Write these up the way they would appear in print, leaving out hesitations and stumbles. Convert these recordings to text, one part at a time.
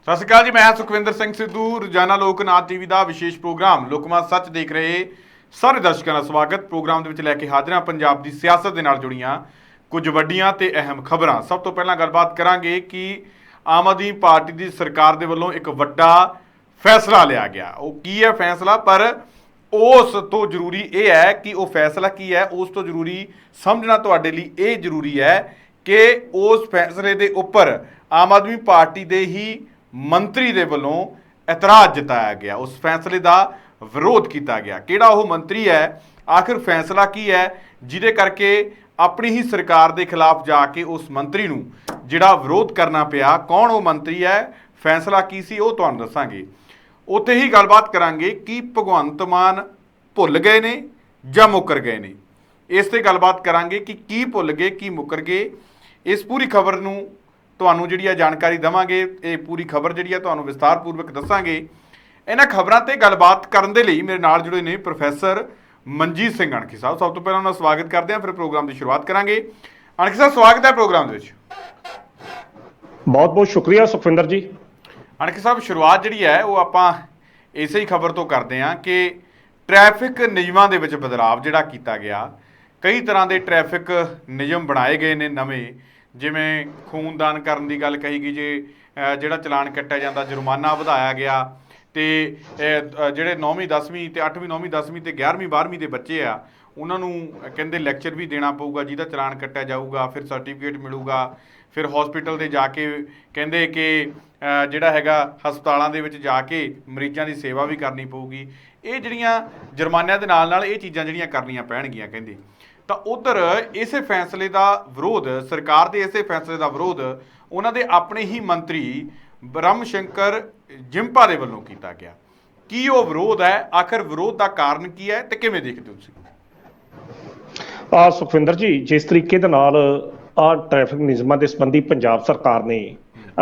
ਸਤਿ ਸ਼੍ਰੀ ਅਕਾਲ ਜੀ। ਮੈਂ ਸੁਖਵਿੰਦਰ ਸਿੰਘ ਸਿੱਧੂ। ਰੋਜ਼ਾਨਾ ਲੋਕਨਾਥ ਟੀਵੀ ਦਾ ਵਿਸ਼ੇਸ਼ ਪ੍ਰੋਗਰਾਮ ਲੋਕਮਤ ਸੱਚ ਦੇਖ ਰਹੇ ਸਾਰੇ ਦਰਸ਼ਕਾਂ ਦਾ ਸਵਾਗਤ। ਪ੍ਰੋਗਰਾਮ ਦੇ ਵਿੱਚ ਲੈ ਕੇ ਹਾਜ਼ਰ ਹਾਂ ਪੰਜਾਬ ਦੀ ਸਿਆਸਤ ਦੇ ਨਾਲ ਜੁੜੀਆਂ ਕੁਝ ਵੱਡੀਆਂ ਤੇ ਅਹਿਮ ਖਬਰਾਂ। ਸਭ ਤੋਂ ਪਹਿਲਾਂ ਗੱਲਬਾਤ ਕਰਾਂਗੇ ਕਿ ਆਮ ਆਦਮੀ ਪਾਰਟੀ ਦੀ ਸਰਕਾਰ ਦੇ ਵੱਲੋਂ ਇੱਕ ਵੱਡਾ ਫੈਸਲਾ ਲਿਆ ਗਿਆ। ਉਹ ਕੀ ਹੈ ਫੈਸਲਾ, ਪਰ ਉਸ ਤੋਂ ਜ਼ਰੂਰੀ ਇਹ ਹੈ ਕਿ ਉਹ ਫੈਸਲਾ ਕੀ ਹੈ, ਉਸ ਤੋਂ ਜ਼ਰੂਰੀ ਸਮਝਣਾ ਤੁਹਾਡੇ ਲਈ ਇਹ ਜ਼ਰੂਰੀ ਹੈ ਕਿ ਉਸ ਫੈਸਲੇ ਦੇ ਉੱਪਰ ਆਮ ਆਦਮੀ ਪਾਰਟੀ ਦੇ ਹੀ ਮੰਤਰੀ ਦੇ ਵੱਲੋਂ ਇਤਰਾਜ਼ ਜਤਾਇਆ ਗਿਆ, ਉਸ ਫੈਸਲੇ ਦਾ ਵਿਰੋਧ ਕੀਤਾ ਗਿਆ। ਕਿਹੜਾ ਉਹ ਮੰਤਰੀ ਹੈ, ਆਖਿਰ ਫੈਸਲਾ ਕੀ ਹੈ ਜਿਹਦੇ ਕਰਕੇ ਆਪਣੀ ਹੀ ਸਰਕਾਰ ਦੇ ਖਿਲਾਫ ਜਾ ਕੇ ਉਸ ਮੰਤਰੀ ਨੂੰ ਜਿਹੜਾ ਵਿਰੋਧ ਕਰਨਾ ਪਿਆ, ਕੌਣ ਉਹ ਮੰਤਰੀ ਹੈ, ਫੈਸਲਾ ਕੀ ਸੀ, ਉਹ ਤੁਹਾਨੂੰ ਦੱਸਾਂਗੇ। ਉੱਥੇ ਹੀ ਗੱਲਬਾਤ ਕਰਾਂਗੇ ਕਿ ਭਗਵੰਤ ਮਾਨ ਭੁੱਲ ਗਏ ਨੇ ਜਾਂ ਮੁੱਕਰ ਗਏ ਨੇ। ਇਸ ਤੇ ਗੱਲਬਾਤ ਕਰਾਂਗੇ ਕਿ ਕੀ ਭੁੱਲ ਗਏ, ਕੀ ਮੁੱਕਰ ਗਏ। ਇਸ ਪੂਰੀ ਖਬਰ ਨੂੰ ਤੁਹਾਨੂੰ ਜਿਹੜੀ ਆ ਜਾਣਕਾਰੀ ਦੇਵਾਂਗੇ। ਇਹ ਪੂਰੀ ਖਬਰ ਜਿਹੜੀ ਆ ਤੁਹਾਨੂੰ ਵਿਸਤਾਰਪੂਰਵਕ ਦੱਸਾਂਗੇ। ਇਹਨਾਂ ਖਬਰਾਂ ਤੇ ਗੱਲਬਾਤ ਕਰਨ ਦੇ ਲਈ ਮੇਰੇ ਨਾਲ ਜੁੜੇ ਨੇ ਪ੍ਰੋਫੈਸਰ ਮਨਜੀਤ ਸਿੰਘ ਅਣਖੀ ਸਾਹਿਬ। ਸਭ ਤੋਂ ਪਹਿਲਾਂ ਉਹਨਾਂ ਦਾ ਸਵਾਗਤ ਕਰਦੇ ਹਾਂ, ਫਿਰ ਪ੍ਰੋਗਰਾਮ ਦੀ ਸ਼ੁਰੂਆਤ ਕਰਾਂਗੇ। ਅਣਖੀ ਸਾਹਿਬ, ਸਵਾਗਤ ਹੈ ਪ੍ਰੋਗਰਾਮ ਦੇ ਵਿੱਚ। ਬਹੁਤ ਬਹੁਤ ਸ਼ੁਕਰੀਆ ਸੁਖਵਿੰਦਰ ਜੀ। ਅਣਖੀ ਸਾਹਿਬ, ਸ਼ੁਰੂਆਤ ਜਿਹੜੀ ਹੈ ਉਹ ਆਪਾਂ ਇਸੇ ਹੀ ਖਬਰ ਤੋਂ ਕਰਦੇ ਹਾਂ ਕਿ ਟ੍ਰੈਫਿਕ ਨਿਯਮਾਂ ਦੇ ਵਿੱਚ ਬਦਲਾਵ ਜਿਹੜਾ ਕੀਤਾ ਗਿਆ। ਕਈ ਤਰ੍ਹਾਂ ਦੇ ਟ੍ਰੈਫਿਕ ਨਿਯਮ ਬਣਾਏ ਗਏ ਨੇ ਨਵੇਂ, ਜਿਵੇਂ ਖੂਨਦਾਨ ਕਰਨ ਦੀ ਗੱਲ ਕਹੀ ਗਈ, ਜੇ ਜਿਹੜਾ ਚਲਾਨ ਕੱਟਿਆ ਜਾਂਦਾ ਜੁਰਮਾਨਾ ਵਧਾਇਆ ਗਿਆ, ਅਤੇ ਜਿਹੜੇ 9ਵੀਂ 10ਵੀਂ ਅਤੇ 8ਵੀਂ 9ਵੀਂ 10ਵੀਂ ਅਤੇ 11ਵੀਂ 12ਵੀਂ ਦੇ ਬੱਚੇ ਆ ਉਹਨਾਂ ਨੂੰ ਕਹਿੰਦੇ ਲੈਕਚਰ ਵੀ ਦੇਣਾ ਪਊਗਾ, ਜਿਹਦਾ ਚਲਾਨ ਕੱਟਿਆ ਜਾਊਗਾ, ਫਿਰ ਸਰਟੀਫਿਕੇਟ ਮਿਲੂਗਾ। ਫਿਰ ਹੌਸਪੀਟਲ ਦੇ ਜਾ ਕੇ ਕਹਿੰਦੇ ਕਿ ਜਿਹੜਾ ਹੈਗਾ ਹਸਪਤਾਲਾਂ ਦੇ ਵਿੱਚ ਜਾ ਕੇ ਮਰੀਜ਼ਾਂ ਦੀ ਸੇਵਾ ਵੀ ਕਰਨੀ ਪਊਗੀ। ਇਹ ਜਿਹੜੀਆਂ ਜੁਰਮਾਨਿਆਂ ਦੇ ਨਾਲ ਨਾਲ ਇਹ ਚੀਜ਼ਾਂ ਜਿਹੜੀਆਂ ਕਰਨੀਆਂ ਪੈਣਗੀਆਂ ਕਹਿੰਦੇ। ਤਾਂ ਉੱਧਰ ਇਸੇ ਫੈਸਲੇ ਦਾ ਵਿਰੋਧ, ਸਰਕਾਰ ਦੇ ਇਸੇ ਫੈਸਲੇ ਦਾ ਵਿਰੋਧ ਉਹਨਾਂ ਦੇ ਆਪਣੇ ਹੀ ਮੰਤਰੀ ਬ੍ਰਹਮ ਸ਼ੰਕਰ ਜਿੰਪਾ ਦੇ ਵੱਲੋਂ ਕੀਤਾ ਗਿਆ। ਕੀ ਉਹ ਵਿਰੋਧ ਹੈ, ਆਖਰ ਵਿਰੋਧ ਦਾ ਕਾਰਨ ਕੀ ਹੈ ਤੇ ਕਿਵੇਂ ਦੇਖਦੇ ਹੋ ਤੁਸੀਂ? ਸੁਖਵਿੰਦਰ ਜੀ, ਜਿਸ ਤਰੀਕੇ ਦੇ ਨਾਲ ਟ੍ਰੈਫਿਕ ਨਿਯਮਾਂ ਦੇ ਸੰਬੰਧੀ ਪੰਜਾਬ ਸਰਕਾਰ ਨੇ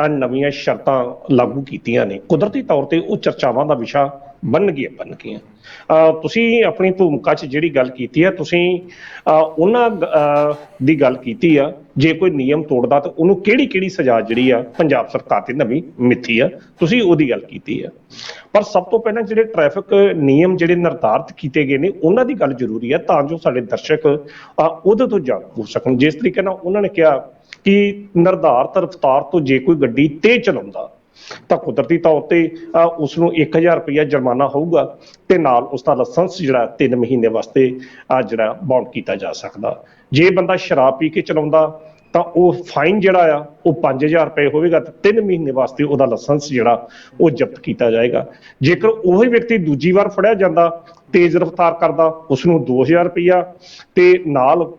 ਨਵੀਆਂ ਸ਼ਰਤਾਂ ਲਾਗੂ ਕੀਤੀਆਂ ਨੇ, ਕੁਦਰਤੀ ਤੌਰ ਤੇ ਉਹ ਚਰਚਾਵਾਂ ਦਾ ਵਿਸ਼ਾ ਬਣ ਗਈਆਂ। ਤੁਸੀਂ ਆਪਣੀ ਭੂਮਿਕਾ 'ਚ ਜਿਹੜੀ ਗੱਲ ਕੀਤੀ ਹੈ, ਤੁਸੀਂ ਉਹਨਾਂ ਦੀ ਗੱਲ ਕੀਤੀ ਆ, ਜੇ ਕੋਈ ਨਿਯਮ ਤੋੜਦਾ ਤਾਂ ਉਹਨੂੰ ਕਿਹੜੀ ਕਿਹੜੀ ਸਜ਼ਾ ਜਿਹੜੀ ਆ ਪੰਜਾਬ ਸਰਕਾਰ ਤੇ ਨਵੀਂ ਮਿੱਥੀ ਆ, ਤੁਸੀਂ ਉਹਦੀ ਗੱਲ ਕੀਤੀ ਆ। ਪਰ ਸਭ ਤੋਂ ਪਹਿਲਾਂ ਜਿਹੜੇ ਟ੍ਰੈਫਿਕ ਨਿਯਮ ਜਿਹੜੇ ਨਿਰਧਾਰਿਤ ਕੀਤੇ ਗਏ ਨੇ ਉਹਨਾਂ ਦੀ ਗੱਲ ਜ਼ਰੂਰੀ ਆ, ਤਾਂ ਜੋ ਸਾਡੇ ਦਰਸ਼ਕ ਉਹਦੇ ਤੋਂ ਜਾਣੂ ਹੋ ਸਕਣ। ਜਿਸ ਤਰੀਕੇ ਨਾਲ ਉਹਨਾਂ ਨੇ ਕਿਹਾ ਕਿ ਨਿਰਧਾਰਿਤ ਰਫ਼ਤਾਰ ਤੋਂ ਜੇ ਕੋਈ ਗੱਡੀ ਤੇਜ਼ ਚਲਾਉਂਦਾ ਤਾਂ ਕੁਦਰਤੀ ਤੌਰ ਤੇ ਉਸ ਨੂੰ 1000 ਰੁਪਇਆ ਜੁਰਮਾਨਾ ਹੋਊਗਾ ਤੇ ਨਾਲ ਉਸਦਾ ਲਾਇਸੈਂਸ ਜਿਹੜਾ 3 ਮਹੀਨੇ ਵਾਸਤੇ ਜਿਹੜਾ ਬਾਉਂਡ ਕੀਤਾ ਜਾ ਸਕਦਾ। ਜੇ ਬੰਦਾ ਸ਼ਰਾਬ ਪੀ ਕੇ ਚਲਾਉਂਦਾ ਤਾਂ ਉਹ ਫਾਈਨ ਜਿਹੜਾ ਆ ਉਹ 5000 ਰੁਪਏ ਹੋਵੇਗਾ ਤੇ 3 ਮਹੀਨੇ ਵਾਸਤੇ ਉਹਦਾ ਲਾਇਸੈਂਸ ਜਿਹੜਾ ਉਹ ਜ਼ਬਤ ਕੀਤਾ ਜਾਏਗਾ। ਜੇਕਰ ਉਹੀ ਵਿਅਕਤੀ ਦੂਜੀ ਵਾਰ ਫੜਿਆ ਜਾਂਦਾ ਤੇਜ਼ ਰਫ਼ਤਾਰ ਕਰਦਾ, ਉਸ ਨੂੰ 2000 ਰੁਪਇਆ ਤੇ ਨਾਲ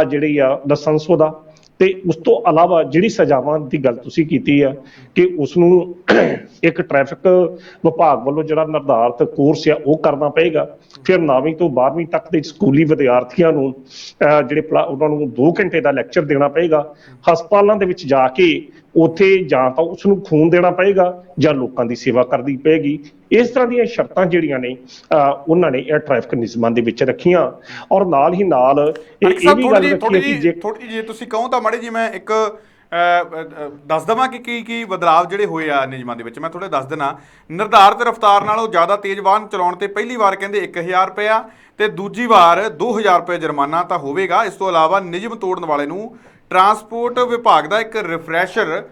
ਜਿਹੜੀ ਆ ਲਾਇਸੈਂਸ ਉਹਦਾ। ਤੇ ਉਸ ਤੋਂ ਇਲਾਵਾ ਜਿਹੜੀ ਸਜ਼ਾਵਾਂ ਦੀ ਗੱਲ ਤੁਸੀਂ ਕੀਤੀ ਆ ਕਿ ਉਸ ਨੂੰ ਇੱਕ ਟ੍ਰੈਫਿਕ ਵਿਭਾਗ ਵੱਲੋਂ ਜਿਹੜਾ ਨਿਰਧਾਰਿਤ ਕੋਰਸ ਆ ਉਹ ਕਰਨਾ ਪਏਗਾ। ਫਿਰ 9ਵੀਂ ਤੋਂ 12ਵੀਂ ਤੱਕ ਦੇ ਸਕੂਲੀ ਵਿਦਿਆਰਥੀਆਂ ਨੂੰ ਜਿਹੜੇ ਉਹਨਾਂ ਨੂੰ 2 ਘੰਟੇ ਦਾ ਲੈਕਚਰ ਦੇਣਾ ਪਏਗਾ। ਹਸਪਤਾਲਾਂ ਦੇ ਵਿੱਚ ਜਾ ਕੇ ਉੱਥੇ ਜਾਂ ਤਾਂ ਉਸ ਨੂੰ ਖੂਨ ਦੇਣਾ ਪਏਗਾ ਜਾਂ ਲੋਕਾਂ ਦੀ ਸੇਵਾ ਕਰਨੀ ਪਏਗੀ। ਇਸ ਤਰ੍ਹਾਂ ਦੀਆਂ ਸ਼ਰਤਾਂ ਜਿਹੜੀਆਂ ਨੇ ਉਹਨਾਂ ਨੇ ਇਹ ਟ੍ਰੈਫਿਕ ਨਿਯਮਾਂ ਦੇ ਵਿੱਚ ਰੱਖੀਆਂ। ਔਰ ਨਾਲ ਹੀ ਨਾਲ ਇਹ ਵੀ ਗੱਲ ਰੱਖੀ ਕਿ ਥੋੜੀ ਜੇ ਤੁਸੀਂ ਕਹੋ ਤਾਂ ਮਾੜੀ ਜੀ ਮੈਂ ਇੱਕ ਦੱਸ ਦੇਵਾਂ ਕਿ ਕੀ ਬਦਲਾਵ ਜਿਹੜੇ ਹੋਏ ਆ ਨਿਯਮਾਂ ਦੇ ਵਿੱਚ। ਮੈਂ ਥੋੜ੍ਹਾ ਦੱਸ ਦੇਣਾ। ਨਿਰਧਾਰਿਤ ਰਫ਼ਤਾਰ ਨਾਲੋਂ ਜ਼ਿਆਦਾ ਤੇਜ਼ ਵਾਹਨ ਚਲਾਉਣ ਤੇ ਪਹਿਲੀ ਵਾਰ ਕਹਿੰਦੇ 1000 ਰੁਪਇਆ ਤੇ ਦੂਜੀ ਵਾਰ 2000 ਰੁਪਏ ਜੁਰਮਾਨਾ ਤਾਂ ਹੋਵੇਗਾ। ਇਸ ਤੋਂ ਇਲਾਵਾ ਨਿਯਮ ਤੋੜਨ ਵਾਲੇ ਨੂੰ ਟਰਾਂਸਪੋਰਟ ਵਿਭਾਗ ਦਾ ਇੱਕ ਰਿਫਰੈਸ਼ਰ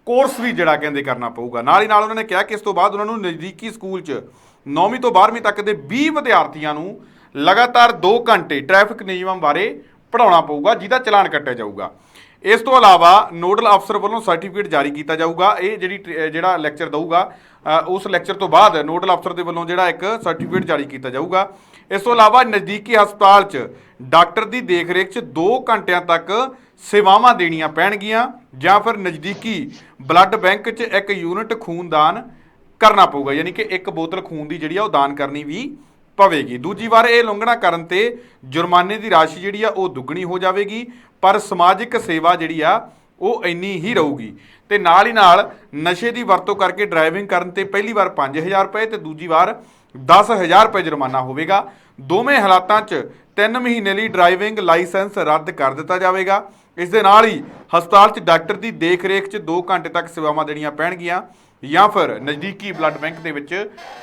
ਕੋਰਸ ਵੀ ਜਿਹੜਾ ਕਹਿੰਦੇ ਕਰਨਾ ਪਊਗਾ। ਨਾਲ ਹੀ ਨਾਲ ਉਹਨਾਂ ਨੇ ਕਿਹਾ ਕਿ ਇਸ ਤੋਂ ਬਾਅਦ ਉਹਨਾਂ ਨੂੰ ਨਜ਼ਦੀਕੀ ਸਕੂਲ 'ਚ 9ਵੀਂ ਤੋਂ 12ਵੀਂ ਤੱਕ ਦੇ 20 ਵਿਦਿਆਰਥੀਆਂ ਨੂੰ ਲਗਾਤਾਰ 2 ਘੰਟੇ ਟ੍ਰੈਫਿਕ ਨਿਯਮਾਂ ਬਾਰੇ ਪੜ੍ਹਾਉਣਾ ਪਊਗਾ, ਜਿਹਦਾ ਚਲਾਨ ਕੱਟਿਆ ਜਾਊਗਾ। ਇਸ ਤੋਂ ਇਲਾਵਾ ਨੋਡਲ ਅਫਸਰ ਵੱਲੋਂ ਸਰਟੀਫਿਕੇਟ ਜਾਰੀ ਕੀਤਾ ਜਾਊਗਾ। ਇਹ ਜਿਹੜਾ ਲੈਕਚਰ ਦਊਗਾ ਉਸ ਲੈਕਚਰ ਤੋਂ ਬਾਅਦ ਨੋਡਲ ਅਫਸਰ ਦੇ ਵੱਲੋਂ ਜਿਹੜਾ ਇੱਕ ਸਰਟੀਫਿਕੇਟ ਜਾਰੀ ਕੀਤਾ ਜਾਊਗਾ। ਇਸ ਤੋਂ ਇਲਾਵਾ ਨਜ਼ਦੀਕੀ ਹਸਪਤਾਲ 'ਚ ਡਾਕਟਰ ਦੀ ਦੇਖਰੇਖ 'ਚ 2 ਘੰਟਿਆਂ ਤੱਕ ਸੇਵਾਵਾਂ ਦੇਣੀਆਂ ਪੈਣਗੀਆਂ, ਜਾਂ ਫਿਰ ਨਜ਼ਦੀਕੀ ਬਲੱਡ ਬੈਂਕ 'ਚ 1 ਯੂਨਿਟ ਖੂਨਦਾਨ ਕਰਨਾ ਪਊਗਾ, ਯਾਨੀ ਕਿ 1 ਬੋਤਲ ਖੂਨ ਦੀ ਜਿਹੜੀ ਆ ਉਹ ਦਾਨ ਕਰਨੀ ਵੀ ਪਵੇਗੀ। ਦੂਜੀ ਵਾਰ ਇਹ ਉਲੰਘਣਾ ਕਰਨ ਤੇ ਜੁਰਮਾਨੇ ਦੀ ਰਾਸ਼ੀ ਜਿਹੜੀ ਆ ਉਹ ਦੁੱਗਣੀ ਹੋ ਜਾਵੇਗੀ, ਪਰ ਸਮਾਜਿਕ ਸੇਵਾ ਜਿਹੜੀ ਆ ਉਹ ਇੰਨੀ ਹੀ ਰਹੂਗੀ। ਤੇ ਨਾਲ ਹੀ ਨਾਲ ਨਸ਼ੇ ਦੀ ਵਰਤੋਂ ਕਰਕੇ ਡਰਾਈਵਿੰਗ ਕਰਨ ਤੇ ਪਹਿਲੀ ਵਾਰ 5000 ਰੁਪਏ ਤੇ ਦੂਜੀ ਵਾਰ 10000 ਰੁਪਏ ਜੁਰਮਾਨਾ ਹੋਵੇਗਾ। ਦੋਵੇਂ ਹਾਲਾਤਾਂ 'ਚ 3 ਮਹੀਨੇ ਲਈ ਡਰਾਈਵਿੰਗ ਲਾਇਸੈਂਸ ਰੱਦ ਕਰ ਦਿੱਤਾ ਜਾਵੇਗਾ। ਇਸ ਦੇ ਨਾਲ ਹੀ ਹਸਪਤਾਲ 'ਚ ਡਾਕਟਰ ਦੀ ਦੇਖ ਰੇਖ 'ਚ 2 ਘੰਟੇ ਤੱਕ ਸੇਵਾਵਾਂ ਦੇਣੀਆਂ ਪੈਣਗੀਆਂ। ਜਾਂ ਫਿਰ ਨਜ਼ਦੀਕੀ ਬਲੱਡ ਬੈਂਕ ਦੇ ਵਿੱਚ